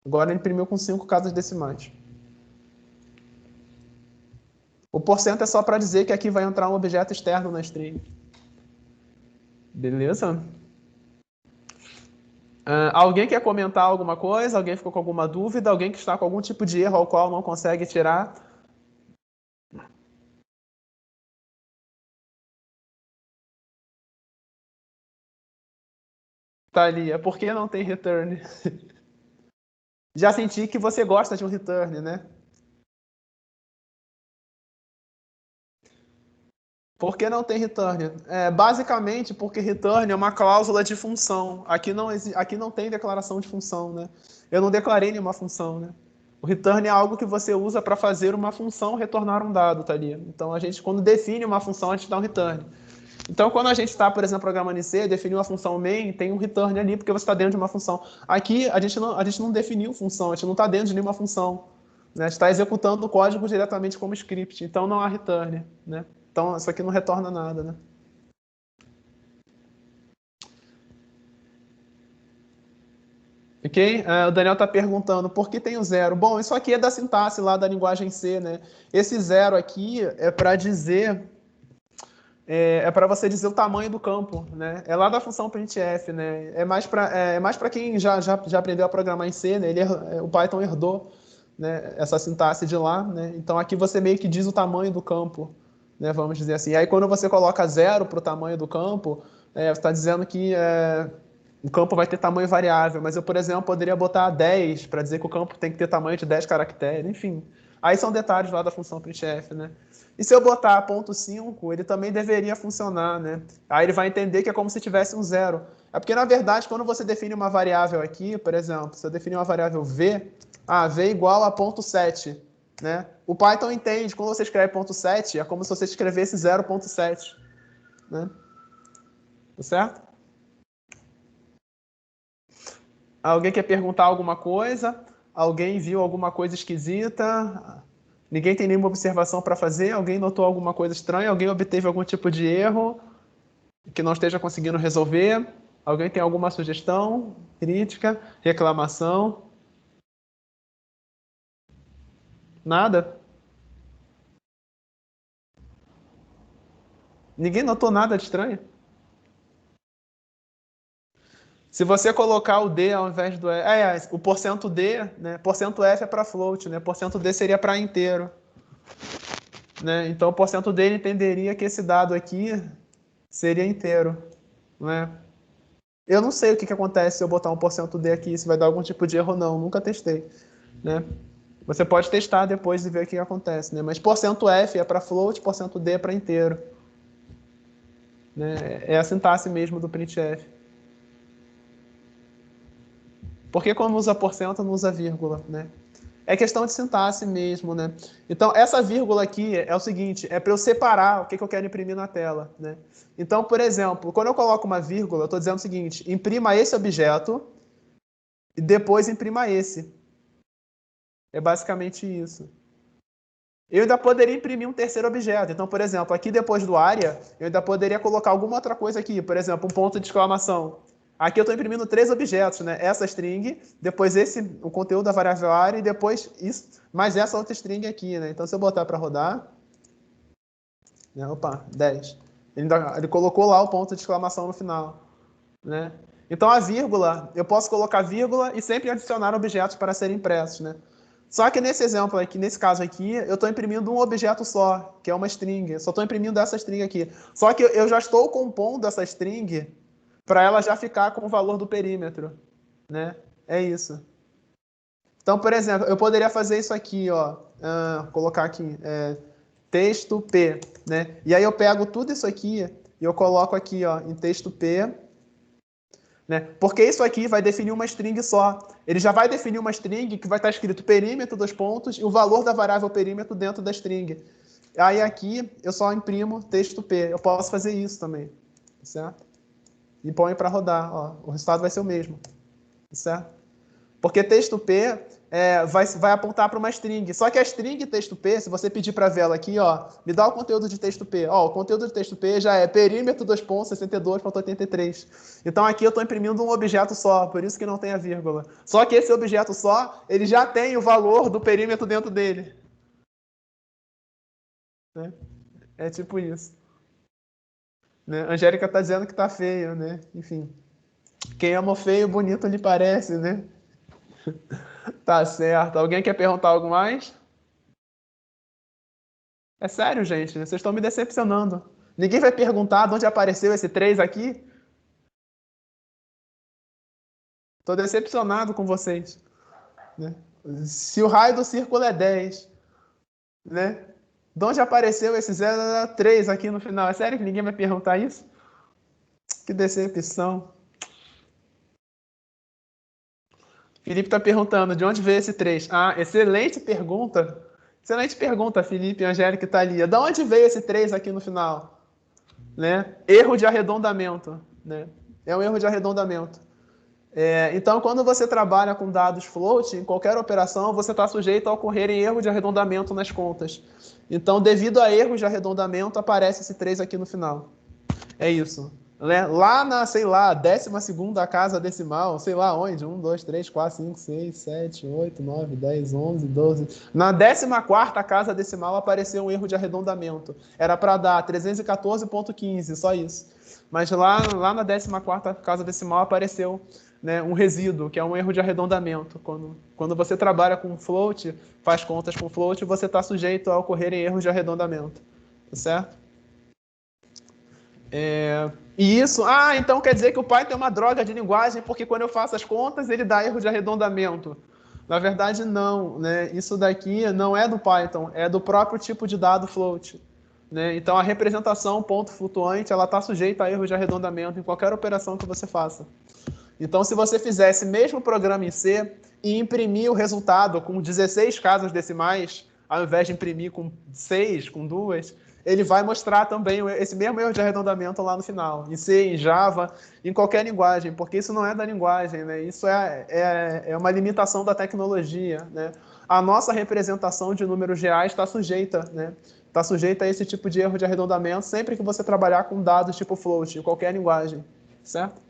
A: Agora ele imprimiu com 5 casas decimais. O porcento é só para dizer que aqui vai entrar um objeto externo na string. Beleza? Alguém quer comentar alguma coisa? Alguém ficou com alguma dúvida? Alguém que está com algum tipo de erro ao qual não consegue tirar? Thalia, por que não tem return? Já senti que você gosta de um return, né? Por que não tem return? Basicamente porque return é uma cláusula de função. Aqui não tem declaração de função, né? Eu não declarei nenhuma função, né? O return é algo que você usa para fazer uma função retornar um dado, tá ali. Então, a gente, quando define uma função, a gente dá um return. Então, quando a gente está, por exemplo, programando em C, definiu uma função main, tem um return ali, porque você está dentro de uma função. Aqui, a gente não definiu função, a gente não está dentro de nenhuma função. Né? A gente está executando o código diretamente como script, então não há return. Né? Então, isso aqui não retorna nada. Né? Ok? O Daniel está perguntando por que tem o zero. Bom, isso aqui é da sintaxe lá da linguagem C. Né? Esse zero aqui é para dizer... É para você dizer o tamanho do campo, né? É lá da função printf, né? É mais para quem já aprendeu a programar em C, né? O Python herdou, né, essa sintaxe de lá, né? Então aqui você meio que diz o tamanho do campo, né? Vamos dizer assim. E aí quando você coloca zero para o tamanho do campo, você está dizendo que o campo vai ter tamanho variável, mas eu, por exemplo, poderia botar 10 para dizer que o campo tem que ter tamanho de 10 caracteres, enfim. Aí são detalhes lá da função printf, né? E se eu botar .5, ele também deveria funcionar, né? Aí ele vai entender que é como se tivesse um zero. É porque, na verdade, quando você define uma variável aqui, por exemplo, se eu definir uma variável v, v é igual a .7, né? O Python entende, quando você escreve .7, é como se você escrevesse 0.7, né? Tá certo? Alguém quer perguntar alguma coisa? Alguém viu alguma coisa esquisita? Ninguém tem nenhuma observação para fazer? Alguém notou alguma coisa estranha? Alguém obteve algum tipo de erro que não esteja conseguindo resolver? Alguém tem alguma sugestão, crítica, reclamação? Nada? Ninguém notou nada de estranho? Se você colocar o D ao invés do F... o porcento D, né? Porcento F é para float, né? Porcento D seria para inteiro. Né? Então, o porcento D entenderia que esse dado aqui seria inteiro. Né? Eu não sei o que acontece se eu botar um porcento D aqui, se vai dar algum tipo de erro ou não. Nunca testei. Né? Você pode testar depois e ver o que acontece. Né? Mas porcento F é para float, porcento D é para inteiro. Né? É a sintaxe mesmo do printf. Por que quando usa porcento não usa vírgula? Né? É questão de sintaxe mesmo, né? Então, essa vírgula aqui é o seguinte, é para eu separar o que eu quero imprimir na tela, né? Então, por exemplo, quando eu coloco uma vírgula, eu estou dizendo o seguinte, imprima esse objeto e depois imprima esse. É basicamente isso. Eu ainda poderia imprimir um terceiro objeto. Então, por exemplo, aqui depois do área, eu ainda poderia colocar alguma outra coisa aqui. Por exemplo, um ponto de exclamação. Aqui eu estou imprimindo 3 objetos, né? Essa string, depois o conteúdo da variável área e depois isso, mais essa outra string aqui, né? Então, se eu botar para rodar... Né? Opa, 10. Ele colocou lá o ponto de exclamação no final. Né? Então, a vírgula, eu posso colocar vírgula e sempre adicionar objetos para serem impressos, né? Só que nesse exemplo aqui, nesse caso aqui, eu estou imprimindo um objeto só, que é uma string. Eu só estou imprimindo essa string aqui. Só que eu já estou compondo essa string para ela já ficar com o valor do perímetro, né? É isso. Então, por exemplo, eu poderia fazer isso aqui, ó, colocar aqui, texto P, né? E aí eu pego tudo isso aqui e eu coloco aqui, ó, em texto P, né? Porque isso aqui vai definir uma string só. Ele já vai definir uma string que vai estar escrito perímetro, dois pontos, e o valor da variável perímetro dentro da string. Aí aqui eu só imprimo texto P. Eu posso fazer isso também, certo? E põe para rodar, ó. O resultado vai ser o mesmo, certo? Porque texto P vai apontar para uma string. Só que a string texto P, se você pedir para a vela aqui, ó, me dá o conteúdo de texto P. Ó, o conteúdo de texto P já é perímetro 2.62.83. Então aqui eu estou imprimindo um objeto só, por isso que não tem a vírgula. Só que esse objeto só, ele já tem o valor do perímetro dentro dele. Né? É tipo isso. Né? A Angélica está dizendo que está feio, né? Enfim. Quem ama feio, bonito lhe parece, né? Tá certo. Alguém quer perguntar algo mais? É sério, gente. Vocês estão me decepcionando. Ninguém vai perguntar de onde apareceu esse 3 aqui? Estou decepcionado com vocês. Né? Se o raio do círculo é 10, né? De onde apareceu esse 003 aqui no final? É sério que ninguém vai perguntar isso? Que decepção. Felipe está perguntando de onde veio esse 3. Ah, excelente pergunta. Excelente pergunta, Felipe e Angélica está ali. De onde veio esse 3 aqui no final? Né? Erro de arredondamento. Né? É um erro de arredondamento. Então, quando você trabalha com dados float, em qualquer operação, você está sujeito a ocorrerem erros de arredondamento nas contas. Então, devido a erros de arredondamento, aparece esse 3 aqui no final. É isso. Né? Lá na, sei lá, 12ª casa decimal, sei lá onde, 1, 2, 3, 4, 5, 6, 7, 8, 9, 10, 11, 12. Na 14ª casa decimal apareceu um erro de arredondamento. Era para dar 314,15, só isso. Mas lá na 14ª casa decimal apareceu, né, um resíduo, que é um erro de arredondamento. Quando você trabalha com float, faz contas com float, você está sujeito a ocorrerem erros de arredondamento. Tá certo? E isso, então quer dizer que o Python é uma droga de linguagem, porque quando eu faço as contas, ele dá erro de arredondamento. Na verdade, não, né? Isso daqui não é do Python, é do próprio tipo de dado float. Né? Então, a representação ponto flutuante, ela está sujeita a erro de arredondamento em qualquer operação que você faça. Então, se você fizesse mesmo programa em C e imprimir o resultado com 16 casas decimais, ao invés de imprimir com 6, com 2, ele vai mostrar também esse mesmo erro de arredondamento lá no final, em C, em Java, em qualquer linguagem, porque isso não é da linguagem, né? Isso é uma limitação da tecnologia, né? A nossa representação de números reais está sujeita, né? Está sujeita a esse tipo de erro de arredondamento sempre que você trabalhar com dados tipo float, em qualquer linguagem, certo?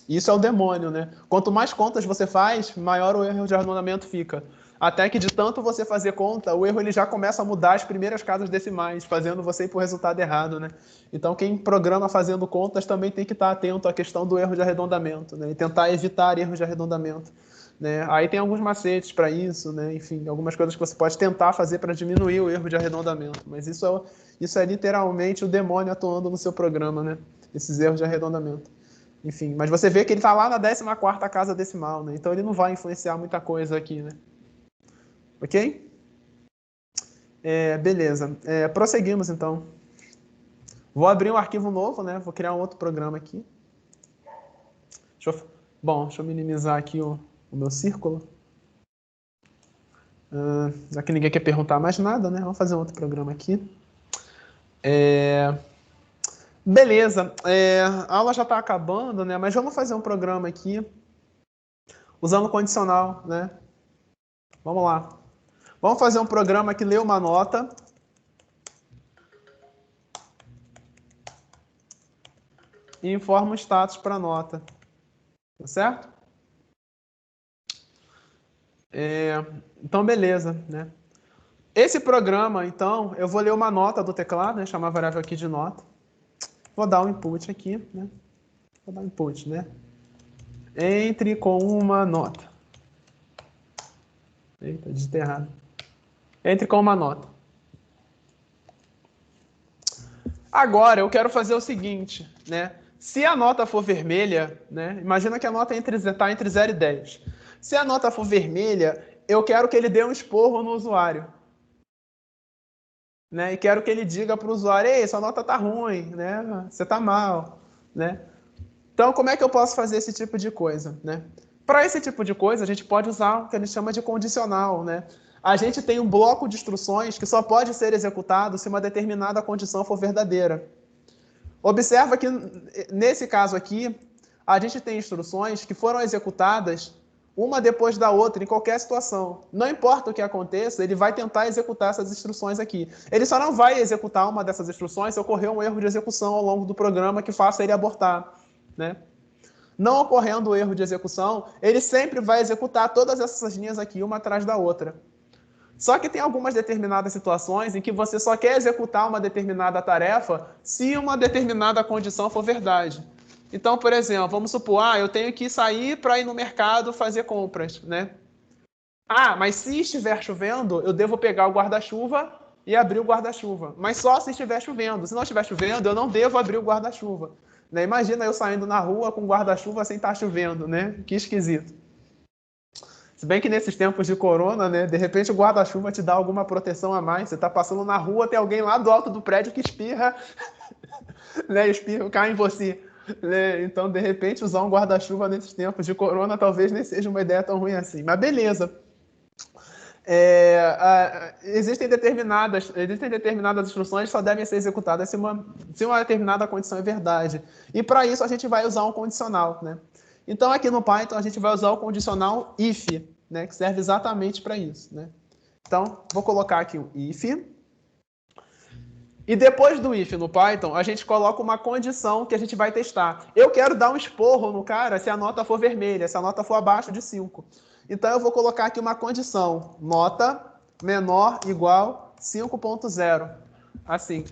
A: Isso é o demônio, né? Quanto mais contas você faz, maior o erro de arredondamento fica. Até que de tanto você fazer conta, o erro ele já começa a mudar as primeiras casas decimais, fazendo você ir para o resultado errado, né? Então quem programa fazendo contas também tem que estar atento à questão do erro de arredondamento, né? E tentar evitar erros de arredondamento. Né? Aí tem alguns macetes para isso, né? Enfim, algumas coisas que você pode tentar fazer para diminuir o erro de arredondamento. Mas isso é literalmente o demônio atuando no seu programa, né? Esses erros de arredondamento. Enfim, mas você vê que ele está lá na 14ª casa decimal, né? Então ele não vai influenciar muita coisa aqui, né? Ok? Beleza. Prosseguimos, então. Vou abrir um arquivo novo, né? Vou criar um outro programa aqui. Deixa eu minimizar aqui o meu círculo. Já que ninguém quer perguntar mais nada, né? Vamos fazer um outro programa aqui. Beleza. A aula já está acabando, né? Mas vamos fazer um programa aqui usando condicional, né? Vamos lá. Vamos fazer um programa que lê uma nota e informa o status para a nota. Tá certo? Então, beleza, né? Esse programa, então, eu vou ler uma nota do teclado, né? Chamar a variável aqui de nota. Vou dar um input aqui, né? Vou dar um input, né? Entre com uma nota. Eita, digitei errado. Entre com uma nota. Agora, eu quero fazer o seguinte, né? Se a nota for vermelha, né? Imagina que a nota está entre 0 e 10. Se a nota for vermelha, eu quero que ele dê um esporro no usuário. Né? E quero que ele diga para o usuário, ei, sua nota está ruim, né? Você está mal. Né? Então, como é que eu posso fazer esse tipo de coisa? Né? Para esse tipo de coisa, a gente pode usar o que a gente chama de condicional. Né? A gente tem um bloco de instruções que só pode ser executado se uma determinada condição for verdadeira. Observa que, nesse caso aqui, a gente tem instruções que foram executadas uma depois da outra, em qualquer situação. Não importa o que aconteça, ele vai tentar executar essas instruções aqui. Ele só não vai executar uma dessas instruções se ocorrer um erro de execução ao longo do programa que faça ele abortar. Né? Não ocorrendo o erro de execução, ele sempre vai executar todas essas linhas aqui, uma atrás da outra. Só que tem algumas determinadas situações em que você só quer executar uma determinada tarefa se uma determinada condição for verdade. Então, por exemplo, vamos supor, eu tenho que sair para ir no mercado fazer compras, né? Mas se estiver chovendo, eu devo pegar o guarda-chuva e abrir o guarda-chuva. Mas só se estiver chovendo. Se não estiver chovendo, eu não devo abrir o guarda-chuva. Né? Imagina eu saindo na rua com guarda-chuva sem estar chovendo, né? Que esquisito. Se bem que nesses tempos de corona, né, de repente o guarda-chuva te dá alguma proteção a mais. Você está passando na rua, tem alguém lá do alto do prédio que espirra, né, espirra, cai em você. Né? Então, de repente, usar um guarda-chuva nesses tempos de corona talvez nem seja uma ideia tão ruim assim. Mas beleza. Existem determinadas instruções que só devem ser executadas se uma determinada condição é verdade. E para isso a gente vai usar um condicional. Né? Então, aqui no Python, a gente vai usar o condicional if, né, que serve exatamente para isso. Né? Então, vou colocar aqui o if. E depois do if no Python, a gente coloca uma condição que a gente vai testar. Eu quero dar um esporro no cara se a nota for vermelha, se a nota for abaixo de 5. Então, eu vou colocar aqui uma condição. Nota menor igual 5.0. Assim.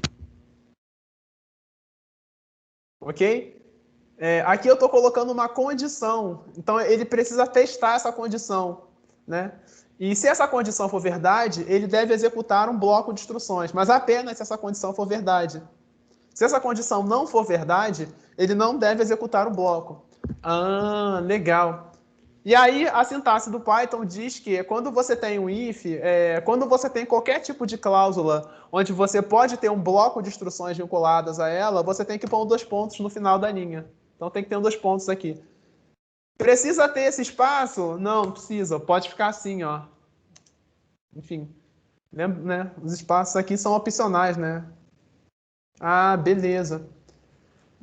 A: Ok? Aqui eu estou colocando uma condição. Então, ele precisa testar essa condição. Né? E se essa condição for verdade, ele deve executar um bloco de instruções, mas apenas se essa condição for verdade. Se essa condição não for verdade, ele não deve executar o bloco. Legal. E aí, a sintaxe do Python diz que quando você tem um if, quando você tem qualquer tipo de cláusula onde você pode ter um bloco de instruções vinculadas a ela, você tem que pôr 2 pontos no final da linha. Então, tem que ter 2 pontos aqui. Precisa ter esse espaço? Não precisa. Pode ficar assim, ó. Enfim. Lembra, né? Os espaços aqui são opcionais, né? Beleza.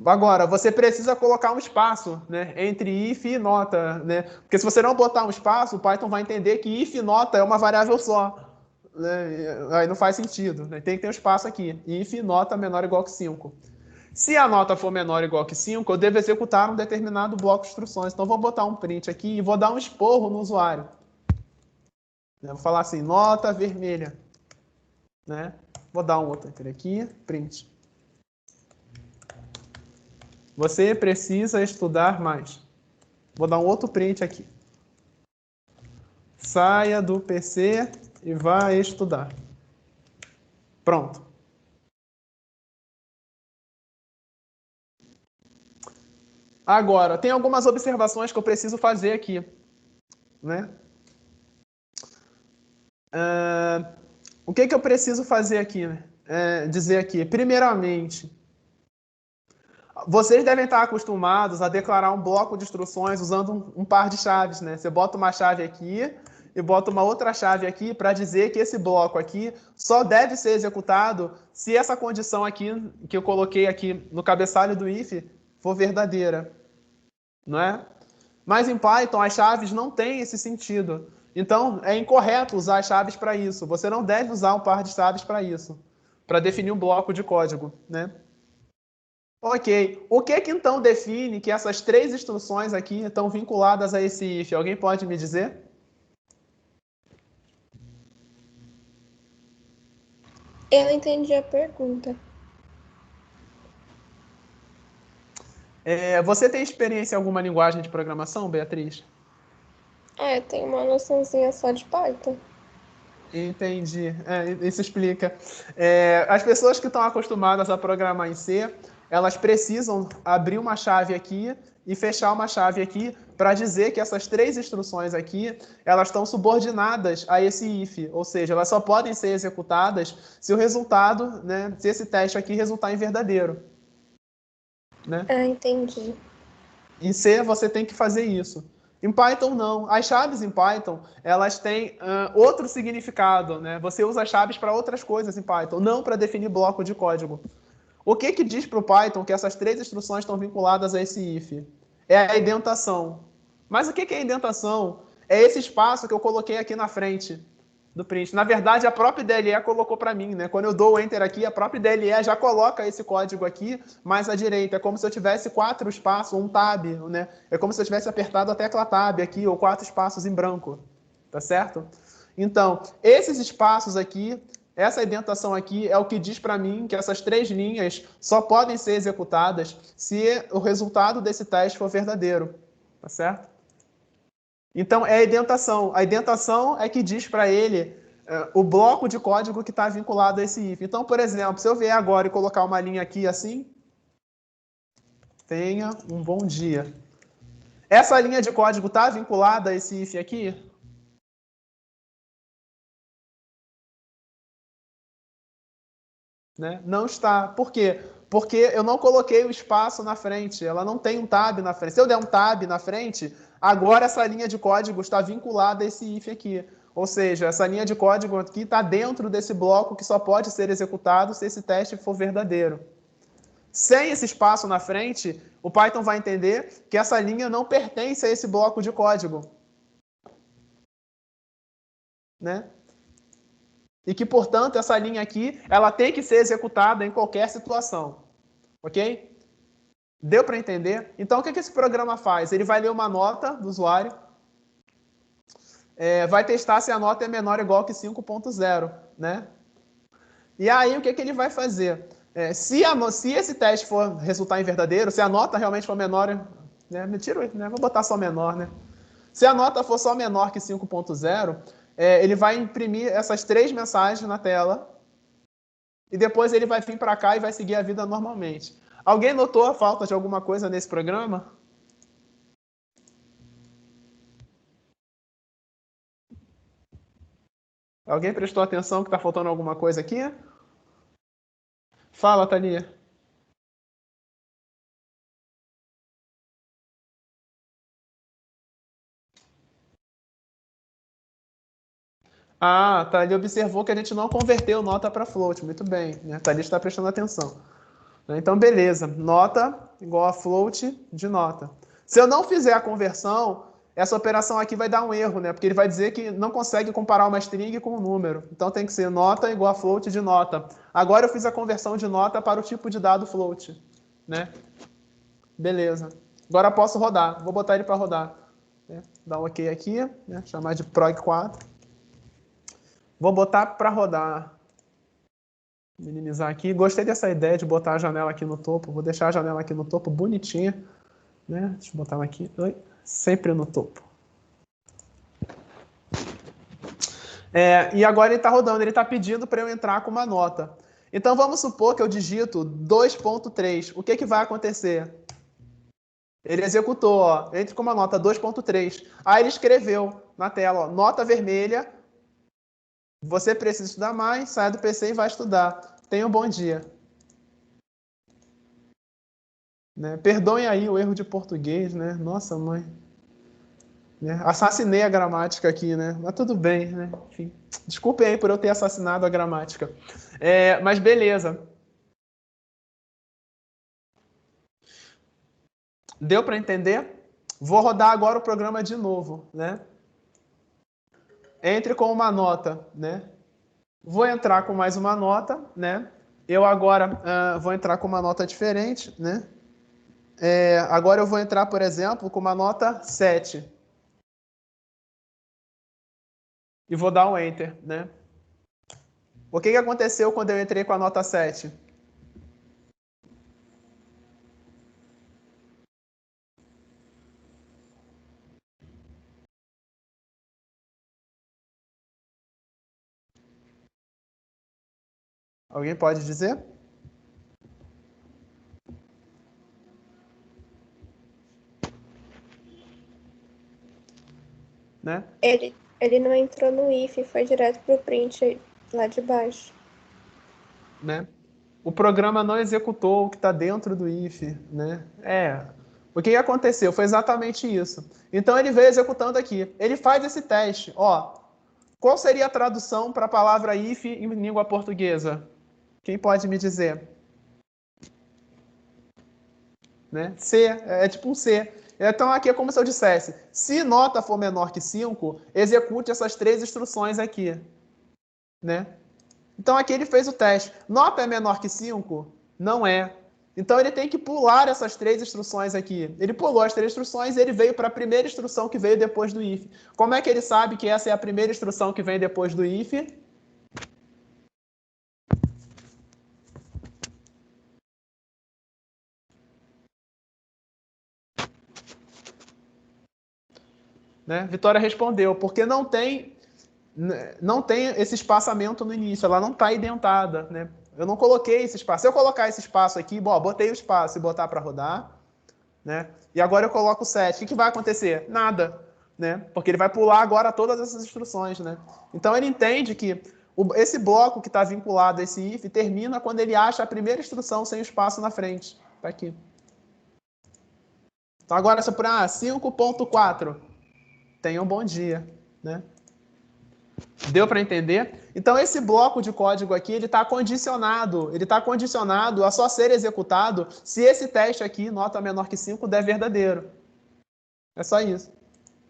A: Agora, você precisa colocar um espaço, né, entre if e nota, né? Porque se você não botar um espaço, o Python vai entender que if e nota é uma variável só. Né? Aí não faz sentido. Né? Tem que ter um espaço aqui. If nota menor ou igual que 5. Se a nota for menor ou igual que 5, eu devo executar um determinado bloco de instruções. Então, vou botar um print aqui e vou dar um esporro no usuário. Eu vou falar assim, nota vermelha. Né? Vou dar um outro aqui, print. Você precisa estudar mais. Vou dar um outro print aqui. Saia do PC e vá estudar. Pronto. Agora, tem algumas observações que eu preciso fazer aqui. Né? O que eu preciso fazer aqui? Né? Dizer aqui. Primeiramente, vocês devem estar acostumados a declarar um bloco de instruções usando um par de chaves. Né? Você bota uma chave aqui e bota uma outra chave aqui para dizer que esse bloco aqui só deve ser executado se essa condição aqui que eu coloquei aqui no cabeçalho do if for verdadeira. Não é? Mas em Python as chaves não têm esse sentido. Então é incorreto usar as chaves para isso. Você não deve usar um par de chaves para isso, para definir um bloco de código. Né? Ok. O que então define que essas 3 instruções aqui estão vinculadas a esse if? Alguém pode me dizer?
B: Eu não entendi a pergunta.
A: Você tem experiência em alguma linguagem de programação, Beatriz?
B: Eu tenho uma noçãozinha só de Python.
A: Entendi. Isso explica. As pessoas que estão acostumadas a programar em C elas precisam abrir uma chave aqui e fechar uma chave aqui para dizer que essas 3 instruções aqui, elas estão subordinadas a esse if, ou seja, elas só podem ser executadas se o resultado, né, se esse teste aqui resultar em verdadeiro. Né?
B: Ah, entendi.
A: Em C, você tem que fazer isso. Em Python, não. As chaves em Python, elas têm outro significado. Né? Você usa as chaves para outras coisas em Python, não para definir bloco de código. O que diz para o Python que essas 3 instruções estão vinculadas a esse if? É a indentação. Mas o que é indentação? É esse espaço que eu coloquei aqui na frente do print. Na verdade, a própria IDLE colocou para mim, né? Quando eu dou o Enter aqui, a própria IDLE já coloca esse código aqui mais à direita. É como se eu tivesse 4 espaços, um tab, né? É como se eu tivesse apertado a tecla tab aqui, ou 4 espaços em branco. Tá certo? Então, esses espaços aqui, essa indentação aqui é o que diz para mim que essas 3 linhas só podem ser executadas se o resultado desse teste for verdadeiro. Tá certo? Então, é a indentação. A indentação é que diz para ele o bloco de código que está vinculado a esse if. Então, por exemplo, se eu vier agora e colocar uma linha aqui assim, tenha um bom dia. Essa linha de código está vinculada a esse if aqui? Né? Não está. Por quê? Porque eu não coloquei o espaço na frente. Ela não tem um tab na frente. Se eu der um tab na frente, agora essa linha de código está vinculada a esse if aqui. Ou seja, essa linha de código aqui está dentro desse bloco que só pode ser executado se esse teste for verdadeiro. Sem esse espaço na frente, o Python vai entender que essa linha não pertence a esse bloco de código. Né? E que, portanto, essa linha aqui, ela tem que ser executada em qualquer situação. Ok? Deu para entender? Então, o que esse programa faz? Ele vai ler uma nota do usuário, vai testar se a nota é menor ou igual que 5.0, né? E aí, o que ele vai fazer? Se esse teste for resultar em verdadeiro, se a nota realmente for menor, né? Me tiro, né? Vou botar só menor, né? Se a nota for só menor que 5.0, ele vai imprimir essas 3 mensagens na tela e depois ele vai vir para cá e vai seguir a vida normalmente. Alguém notou a falta de alguma coisa nesse programa? Alguém prestou atenção que está faltando alguma coisa aqui? Fala, Thalia. Ah, Thalia observou que a gente não converteu nota para float. Muito bem, né? Thalia está prestando atenção. Então, beleza. Nota igual a float de nota. Se eu não fizer a conversão, essa operação aqui vai dar um erro, né? Porque ele vai dizer que não consegue comparar uma string com um número. Então, tem que ser nota igual a float de nota. Agora eu fiz a conversão de nota para o tipo de dado float, né? Beleza. Agora posso rodar. Vou botar ele para rodar. Dar um OK aqui, né? Chamar de prog4. Vou botar para rodar. Minimizar aqui. Gostei dessa ideia de botar a janela aqui no topo. Vou deixar a janela aqui no topo bonitinha. Né? Deixa eu botar ela aqui. Sempre no topo. E agora ele está rodando. Ele está pedindo para eu entrar com uma nota. Então vamos supor que eu digito 2.3. O que vai acontecer? Ele executou, ó, entre com uma nota 2.3. Aí ele escreveu na tela, ó, nota vermelha. Você precisa estudar mais, sai do PC e vai estudar. Tenha um bom dia. Né? Perdoem aí o erro de português, né? Nossa, mãe. Né? Assassinei a gramática aqui, né? Mas tudo bem, né? Enfim, desculpem aí por eu ter assassinado a gramática. Mas beleza. Deu para entender? Vou rodar agora o programa de novo, né? Entre com uma nota, né? Vou entrar com mais uma nota, né? Eu agora vou entrar com uma nota diferente, né? Agora eu vou entrar, por exemplo, com uma nota 7. E vou dar um Enter, né? O que aconteceu quando eu entrei com a nota 7? Alguém pode dizer? né?
B: Ele não entrou no if, foi direto pro print lá de baixo.
A: Né? O programa não executou o que está dentro do if, né? O que aconteceu? Foi exatamente isso. Então ele veio executando aqui. Ele faz esse teste. Ó, qual seria a tradução para a palavra if em língua portuguesa? Quem pode me dizer? Né? C, é tipo um C. Então aqui é como se eu dissesse, se nota for menor que 5, execute essas 3 instruções aqui. Né? Então aqui ele fez o teste. Nota é menor que 5? Não é. Então ele tem que pular essas 3 instruções aqui. Ele pulou as 3 instruções e ele veio para a primeira instrução que veio depois do if. Como é que ele sabe que essa é a primeira instrução que vem depois do if? Né? Vitória respondeu, porque não tem esse espaçamento no início, ela não está identada, né? Eu não coloquei esse espaço. Se eu colocar esse espaço aqui, botei o espaço e botar para rodar, né? E agora eu coloco o set. O que vai acontecer? Nada, né? Porque ele vai pular agora todas essas instruções, né? Então ele entende que esse bloco que está vinculado a esse if termina quando ele acha a primeira instrução sem o espaço na frente. Está aqui. Então agora, se eu por 5.4, tenha um bom dia, né? Deu para entender? Então esse bloco de código aqui, ele está condicionado a só ser executado se esse teste aqui, nota menor que 5, der verdadeiro. É só isso.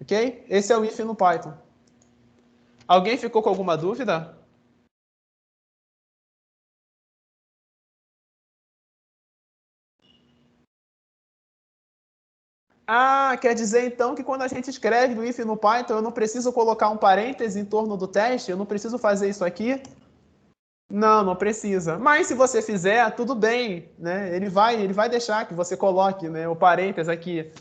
A: Ok? Esse é o if no Python. Alguém ficou com alguma dúvida? Quer dizer então que quando a gente escreve o if no Python, eu não preciso colocar um parêntese em torno do teste? Eu não preciso fazer isso aqui? Não, não precisa. Mas se você fizer, tudo bem, né? Ele vai deixar que você coloque, né, o parênteses aqui.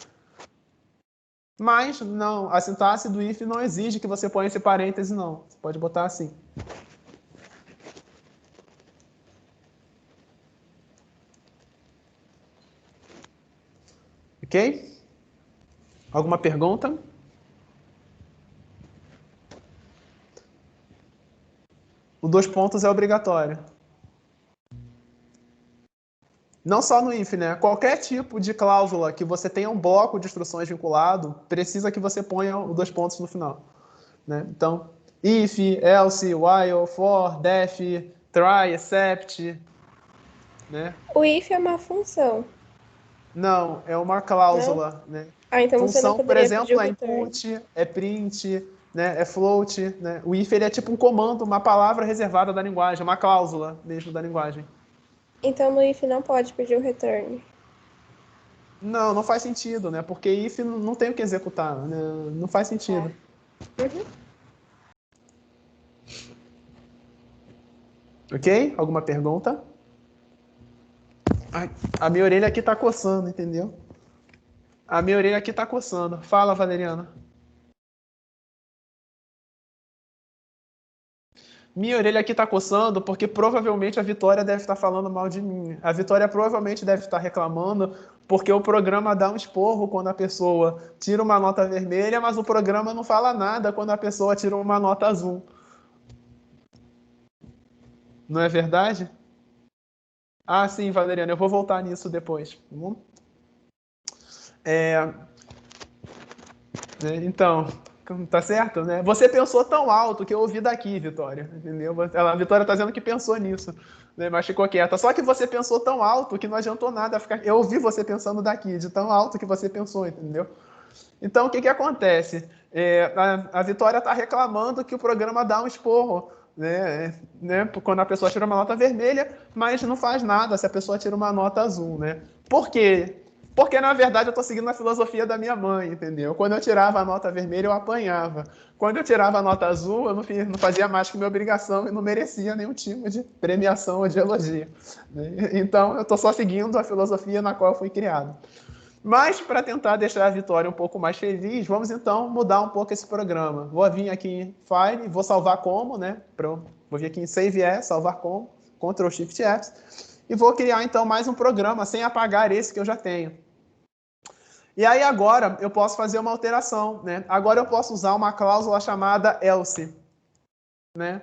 A: Mas não, a sintaxe do if não exige que você ponha esse parêntese, não. Você pode botar assim. Ok? Alguma pergunta? O 2 pontos é obrigatório. Não só no if, né? Qualquer tipo de cláusula que você tenha um bloco de instruções vinculado, precisa que você ponha o 2 pontos no final. Né? Então, if, else, while, for, def, try, except. Né?
B: O if é uma função.
A: Não, é uma cláusula. Né?
B: Então
A: Função,
B: você não
A: por
B: poderia pedir
A: exemplo,
B: o
A: é
B: return.
A: input, é print, né? É float. Né? O if ele é tipo um comando, uma palavra reservada da linguagem, uma cláusula mesmo da linguagem.
B: Então no if não pode pedir o return.
A: Não, não faz sentido, né? Porque if não tem o que executar, né? Não faz sentido. Ok? Alguma pergunta? Ai, a minha orelha aqui tá coçando, entendeu? A minha orelha aqui tá coçando. Fala, Valeriana. Minha orelha aqui tá coçando porque provavelmente a Vitória deve estar falando mal de mim. A Vitória provavelmente deve estar reclamando porque o programa dá um esporro quando a pessoa tira uma nota vermelha, mas o programa não fala nada quando a pessoa tira uma nota azul. Não é verdade? Sim, Valeriana, eu vou voltar nisso depois. Tá bom? Então, tá certo, né? Você pensou tão alto que eu ouvi daqui, Vitória, entendeu? A Vitória tá dizendo que pensou nisso, né? Mas ficou quieta. Só que você pensou tão alto que não adiantou nada ficar. Eu ouvi você pensando daqui, de tão alto que você pensou, entendeu? Então, o que acontece? A Vitória tá reclamando que o programa dá um esporro, né? Quando a pessoa tira uma nota vermelha, mas não faz nada se a pessoa tira uma nota azul, né? Por quê? Porque, na verdade, eu estou seguindo a filosofia da minha mãe, entendeu? Quando eu tirava a nota vermelha, eu apanhava. Quando eu tirava a nota azul, eu não fazia mais que minha obrigação e não merecia nenhum tipo de premiação ou de elogio. Né? Então, eu estou só seguindo a filosofia na qual eu fui criado. Mas, para tentar deixar a Vitória um pouco mais feliz, vamos então mudar um pouco esse programa. Vou vir aqui em File, vou salvar como, né? Vou vir aqui em Save As, salvar como, Ctrl Shift S, e vou criar então mais um programa sem apagar esse que eu já tenho. E aí agora eu posso fazer uma alteração, né? Agora eu posso usar uma cláusula chamada else, né?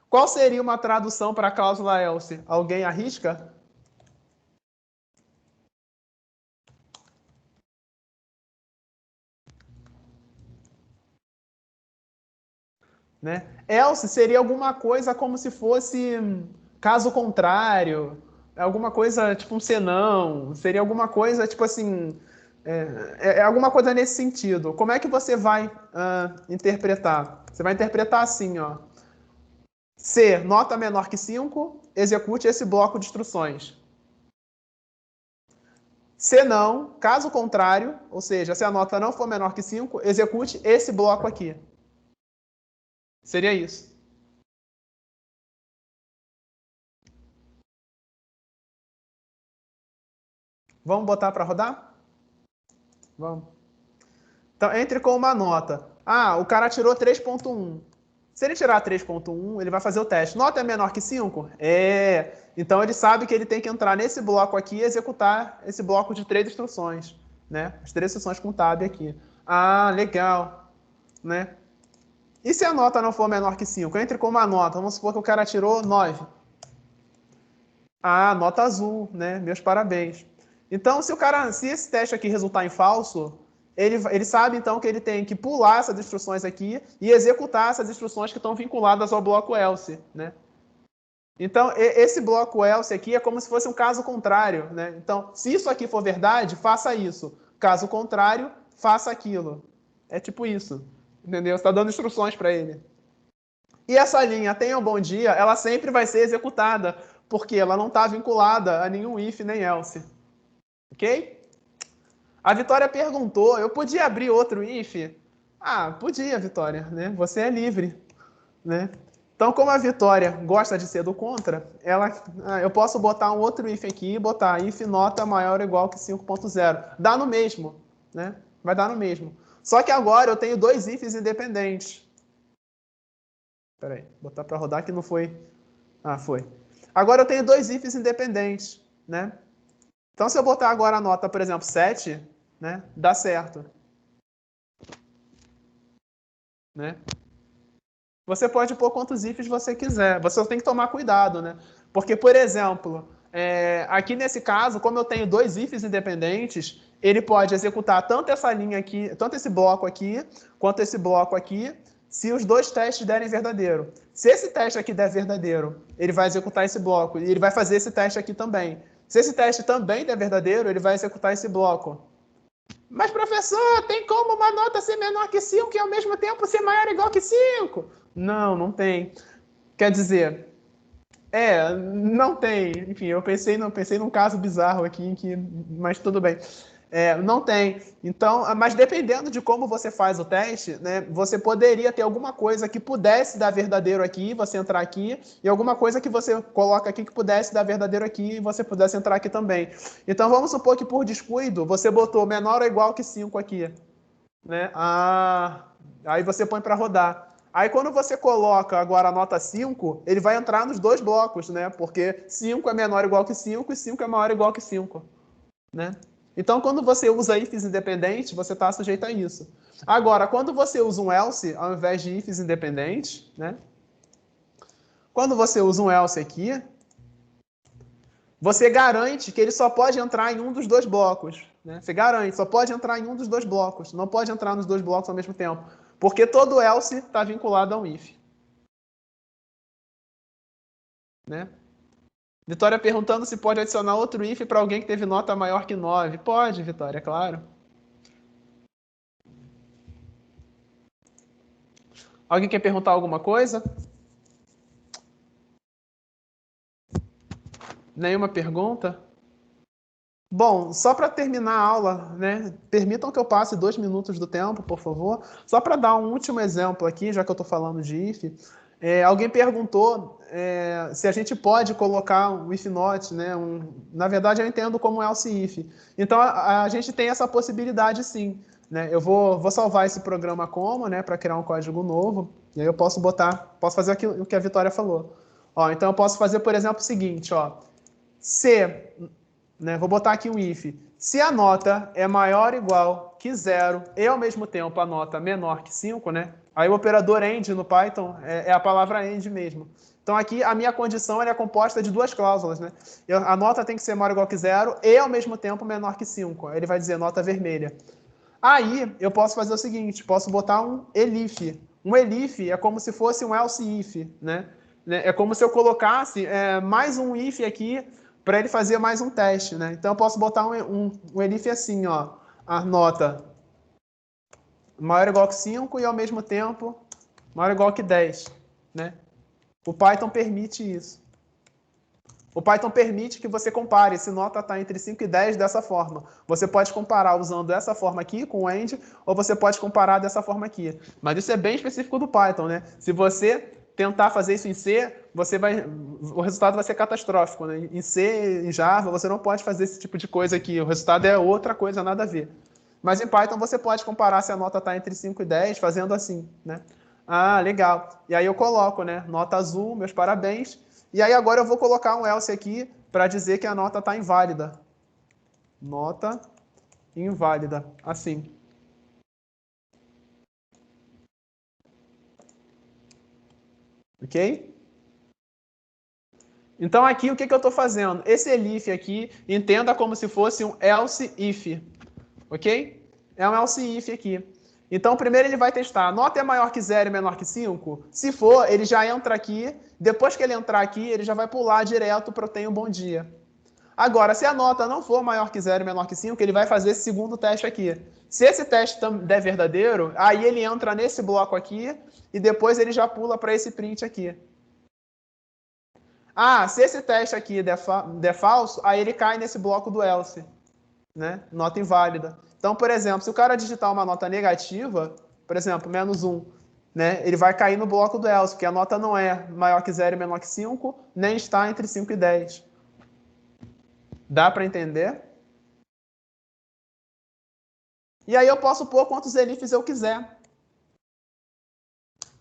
A: Qual seria uma tradução para a cláusula else? Alguém arrisca? Né? Else seria alguma coisa como se fosse caso contrário, alguma coisa tipo um senão, seria alguma coisa tipo assim, é alguma coisa nesse sentido. Como é que você vai interpretar? Você vai interpretar assim, ó. Se nota menor que 5, execute esse bloco de instruções. Se não, caso contrário, ou seja, se a nota não for menor que 5, execute esse bloco aqui. Seria isso. Vamos botar para rodar? Vamos. Então, entre com uma nota. Ah, o cara tirou 3.1. Se ele tirar 3.1, ele vai fazer o teste. Nota é menor que 5? É. Então, ele sabe que ele tem que entrar nesse bloco aqui e executar esse bloco de 3 instruções. Né? As 3 instruções com tab aqui. Ah, legal. Né? E se a nota não for menor que 5? Entre com uma nota. Vamos supor que o cara tirou 9. Ah, nota azul, né? Meus parabéns. Então, se esse teste aqui resultar em falso, ele sabe então que ele tem que pular essas instruções aqui e executar essas instruções que estão vinculadas ao bloco else, né? Então, esse bloco else aqui é como se fosse um caso contrário, né? Então, se isso aqui for verdade, faça isso. Caso contrário, faça aquilo. É tipo isso, entendeu? Você está dando instruções para ele. E essa linha, tenha um bom dia, ela sempre vai ser executada, porque ela não está vinculada a nenhum if nem else. Ok? A Vitória perguntou, eu podia abrir outro if? Ah, podia, Vitória, né? Você é livre, né? Então, como a Vitória gosta de ser do contra, eu posso botar um outro if aqui e botar if nota maior ou igual que 5.0. Dá no mesmo, né? Vai dar no mesmo. Só que agora eu tenho 2 ifs independentes. Espera aí, botar para rodar que não foi. Ah, foi. Agora eu tenho 2 ifs independentes, né? Então, se eu botar agora a nota, por exemplo, 7, né, dá certo. Né? Você pode pôr quantos ifs você quiser. Você só tem que tomar cuidado, né? Porque, por exemplo, aqui nesse caso, como eu tenho 2 ifs independentes, ele pode executar tanto essa linha aqui, tanto esse bloco aqui, quanto esse bloco aqui, se os 2 testes derem verdadeiro. Se esse teste aqui der verdadeiro, ele vai executar esse bloco e ele vai fazer esse teste aqui também. Se esse teste também der verdadeiro, ele vai executar esse bloco. Mas, professor, tem como uma nota ser menor que 5 e ao mesmo tempo ser maior ou igual que 5? Não, não tem. Quer dizer, não tem. Enfim, eu pensei num caso bizarro aqui, mas tudo bem. Não tem. Então, mas dependendo de como você faz o teste, né, você poderia ter alguma coisa que pudesse dar verdadeiro aqui, você entrar aqui, e alguma coisa que você coloca aqui que pudesse dar verdadeiro aqui e você pudesse entrar aqui também. Então, vamos supor que por descuido, você botou menor ou igual que 5 aqui. Né? Aí você põe para rodar. Aí quando você coloca agora a nota 5, ele vai entrar nos 2 blocos, né? Porque 5 é menor ou igual que 5 e 5 é maior ou igual que 5. Né? Então, quando você usa ifs independentes, você está sujeito a isso. Agora, quando você usa um else ao invés de ifs independentes, né? Quando você usa um else aqui, você garante que ele só pode entrar em um dos 2 blocos. Né? Você garante, só pode entrar em um dos 2 blocos. Não pode entrar nos 2 blocos ao mesmo tempo. Porque todo else está vinculado a um if. Né? Vitória perguntando se pode adicionar outro if para alguém que teve nota maior que 9. Pode, Vitória, claro. Alguém quer perguntar alguma coisa? Nenhuma pergunta? Bom, só para terminar a aula, né? Permitam que eu passe 2 minutos do tempo, por favor. Só para dar um último exemplo aqui, já que eu estou falando de if. Alguém perguntou se a gente pode colocar um if not, né? Na verdade, eu entendo como else if. Então, a gente tem essa possibilidade, sim. Né? Eu vou salvar esse programa como, né? Para criar um código novo. E aí eu posso fazer aquilo que a Vitória falou. Ó, então, eu posso fazer, por exemplo, o seguinte, ó. Se... Né? Vou botar aqui um if. Se a nota é maior ou igual que 0 e, ao mesmo tempo, a nota menor que 5, né? Aí o operador AND no Python é a palavra AND mesmo. Então aqui a minha condição é composta de duas cláusulas, né? A nota tem que ser maior ou igual que 0 e, ao mesmo tempo, menor que 5. Aí ele vai dizer nota vermelha. Aí eu posso fazer o seguinte, posso botar um elif. Um elif é como se fosse um else if, né? É como se eu colocasse mais um if aqui para ele fazer mais um teste, né? Então eu posso botar um elif assim, ó, a nota maior ou igual que 5 e ao mesmo tempo maior ou igual que 10, né? O Python permite isso. O Python permite que você compare se nota está entre 5 e 10 dessa forma. Você pode comparar usando essa forma aqui, com o AND, ou você pode comparar dessa forma aqui. Mas isso é bem específico do Python, né? Se você tentar fazer isso em C, o resultado vai ser catastrófico, né? Em C, em Java, você não pode fazer esse tipo de coisa aqui. O resultado é outra coisa, nada a ver. Mas em Python você pode comparar se a nota está entre 5 e 10 fazendo assim, né? Ah, legal. E aí eu coloco, né? Nota azul, meus parabéns. E aí agora eu vou colocar um else aqui para dizer que a nota está inválida. Nota inválida, assim. Ok? Então aqui o que eu estou fazendo? Esse elif aqui, entenda como se fosse um else if. Ok? É um else if aqui. Então, primeiro ele vai testar, a nota é maior que 0 e menor que 5? Se for, ele já entra aqui. Depois que ele entrar aqui, ele já vai pular direto para o tenha um bom dia. Agora, se a nota não for maior que 0 e menor que 5, ele vai fazer esse segundo teste aqui. Se esse teste der verdadeiro, aí ele entra nesse bloco aqui e depois ele já pula para esse print aqui. Ah, se esse teste aqui der falso, aí ele cai nesse bloco do else, né? Nota inválida. Então, por exemplo, se o cara digitar uma nota negativa, por exemplo, -1, né? Ele vai cair no bloco do else, porque a nota não é maior que 0 e menor que 5, nem está entre 5 e 10. Dá para entender? E aí eu posso pôr quantos elifs eu quiser.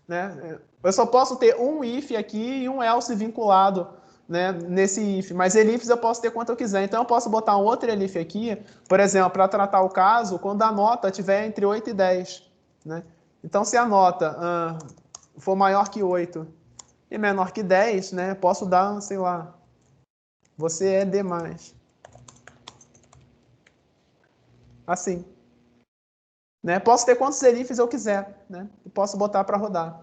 A: Né? Eu só posso ter um if aqui e um else vinculado, né, nesse if. Mas elifs eu posso ter quanto eu quiser. Então eu posso botar um outro elif aqui, por exemplo, para tratar o caso quando a nota estiver entre 8 e 10. Né? Então se a nota for maior que 8 e menor que 10, né, posso dar, sei lá, você é D+. Assim. Né? Posso ter quantos elifs eu quiser, né? E posso botar para rodar.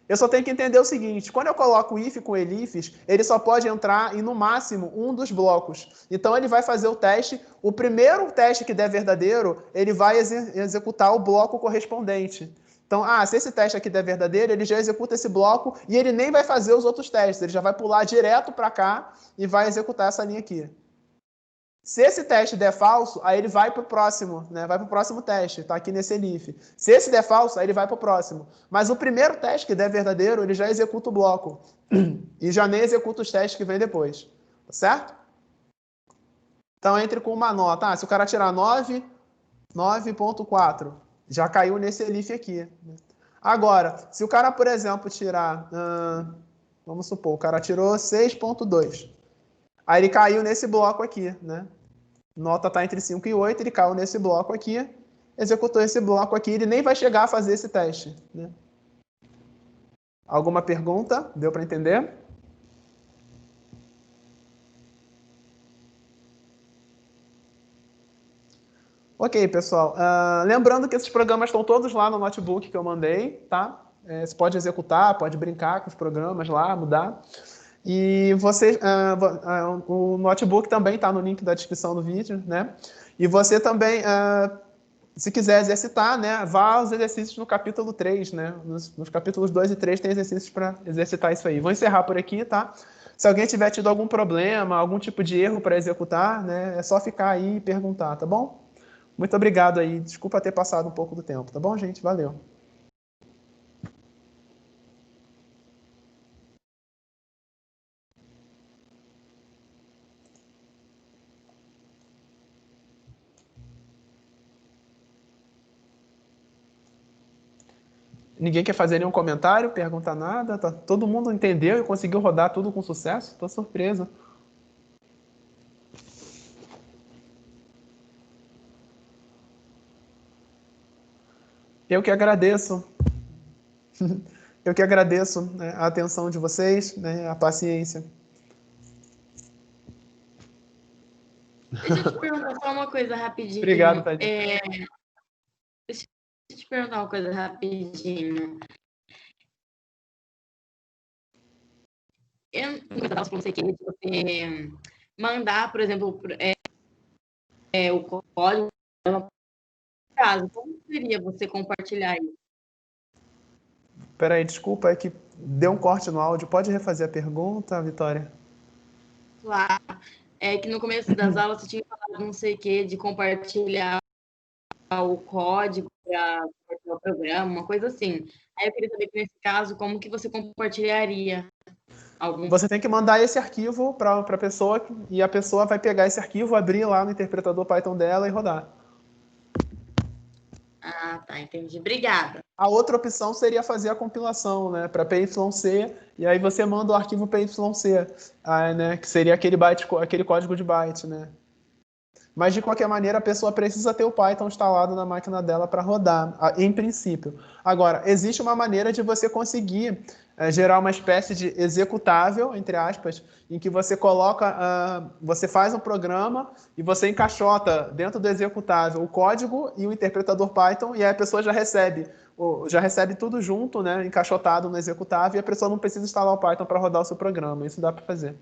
A: Eu só tenho que entender o seguinte, quando eu coloco if com elifs, ele só pode entrar em, no máximo, um dos blocos. Então, ele vai fazer o teste, o primeiro teste que der verdadeiro, ele vai executar o bloco correspondente. Então, se esse teste aqui der verdadeiro, ele já executa esse bloco e ele nem vai fazer os outros testes, ele já vai pular direto para cá e vai executar essa linha aqui. Se esse teste der falso, aí ele vai para o próximo, né? Vai para o próximo teste, está aqui nesse elif. Se esse der falso, aí ele vai para o próximo. Mas o primeiro teste que der verdadeiro, ele já executa o bloco. E já nem executa os testes que vem depois. Tá certo? Então, entre com uma nota. Se o cara tirar 9, 9.4, já caiu nesse elif aqui. Agora, se o cara, por exemplo, tirar... vamos supor, o cara tirou 6.2. Aí ele caiu nesse bloco aqui, né? Nota está entre 5 e 8, ele caiu nesse bloco aqui, executou esse bloco aqui, ele nem vai chegar a fazer esse teste. Né? Alguma pergunta? Deu para entender? Ok, pessoal. Lembrando que esses programas estão todos lá no notebook que eu mandei, tá? Você pode executar, pode brincar com os programas lá, mudar. E você, o notebook também está no link da descrição do vídeo, né? E você também, se quiser exercitar, né, vá aos exercícios no capítulo 3, né? Nos capítulos 2 e 3 tem exercícios para exercitar isso aí. Vou encerrar por aqui, tá? Se alguém tiver tido algum problema, algum tipo de erro para executar, né, é só ficar aí e perguntar, tá bom? Muito obrigado aí. Desculpa ter passado um pouco do tempo, tá bom, gente? Valeu. Ninguém quer fazer nenhum comentário, perguntar nada? Todo mundo entendeu e conseguiu rodar tudo com sucesso? Estou surpreso. Eu que agradeço. Eu que agradeço, né, a atenção de vocês, né, a paciência.
D: Deixa eu te perguntar só uma coisa rapidinho.
A: Obrigado, Tadinho.
D: Deixa eu te perguntar uma coisa rapidinho. Eu não para você que você mandar, por exemplo, o código, caso, como seria você compartilhar isso?
A: Peraí, desculpa, é que deu um corte no áudio. Pode refazer a pergunta, Vitória?
D: Claro. É que no começo das aulas você tinha falado não sei o que, de compartilhar o código para o programa, uma coisa assim. Aí eu queria saber que nesse caso, como que você compartilharia algum...
A: Você tem que mandar esse arquivo para a pessoa e a pessoa vai pegar esse arquivo, abrir lá no interpretador Python dela e rodar.
D: Ah, tá, entendi. Obrigada.
A: A outra opção seria fazer a compilação, né, para PYC, e aí você manda o arquivo PYC, né, que seria aquele código de byte, né. Mas, de qualquer maneira, a pessoa precisa ter o Python instalado na máquina dela para rodar, em princípio. Agora, existe uma maneira de você conseguir gerar uma espécie de executável, entre aspas, em que você coloca, você faz um programa e você encaixota dentro do executável o código e o interpretador Python, e aí a pessoa já recebe tudo junto, né, encaixotado no executável, e a pessoa não precisa instalar o Python para rodar o seu programa. Isso dá para fazer.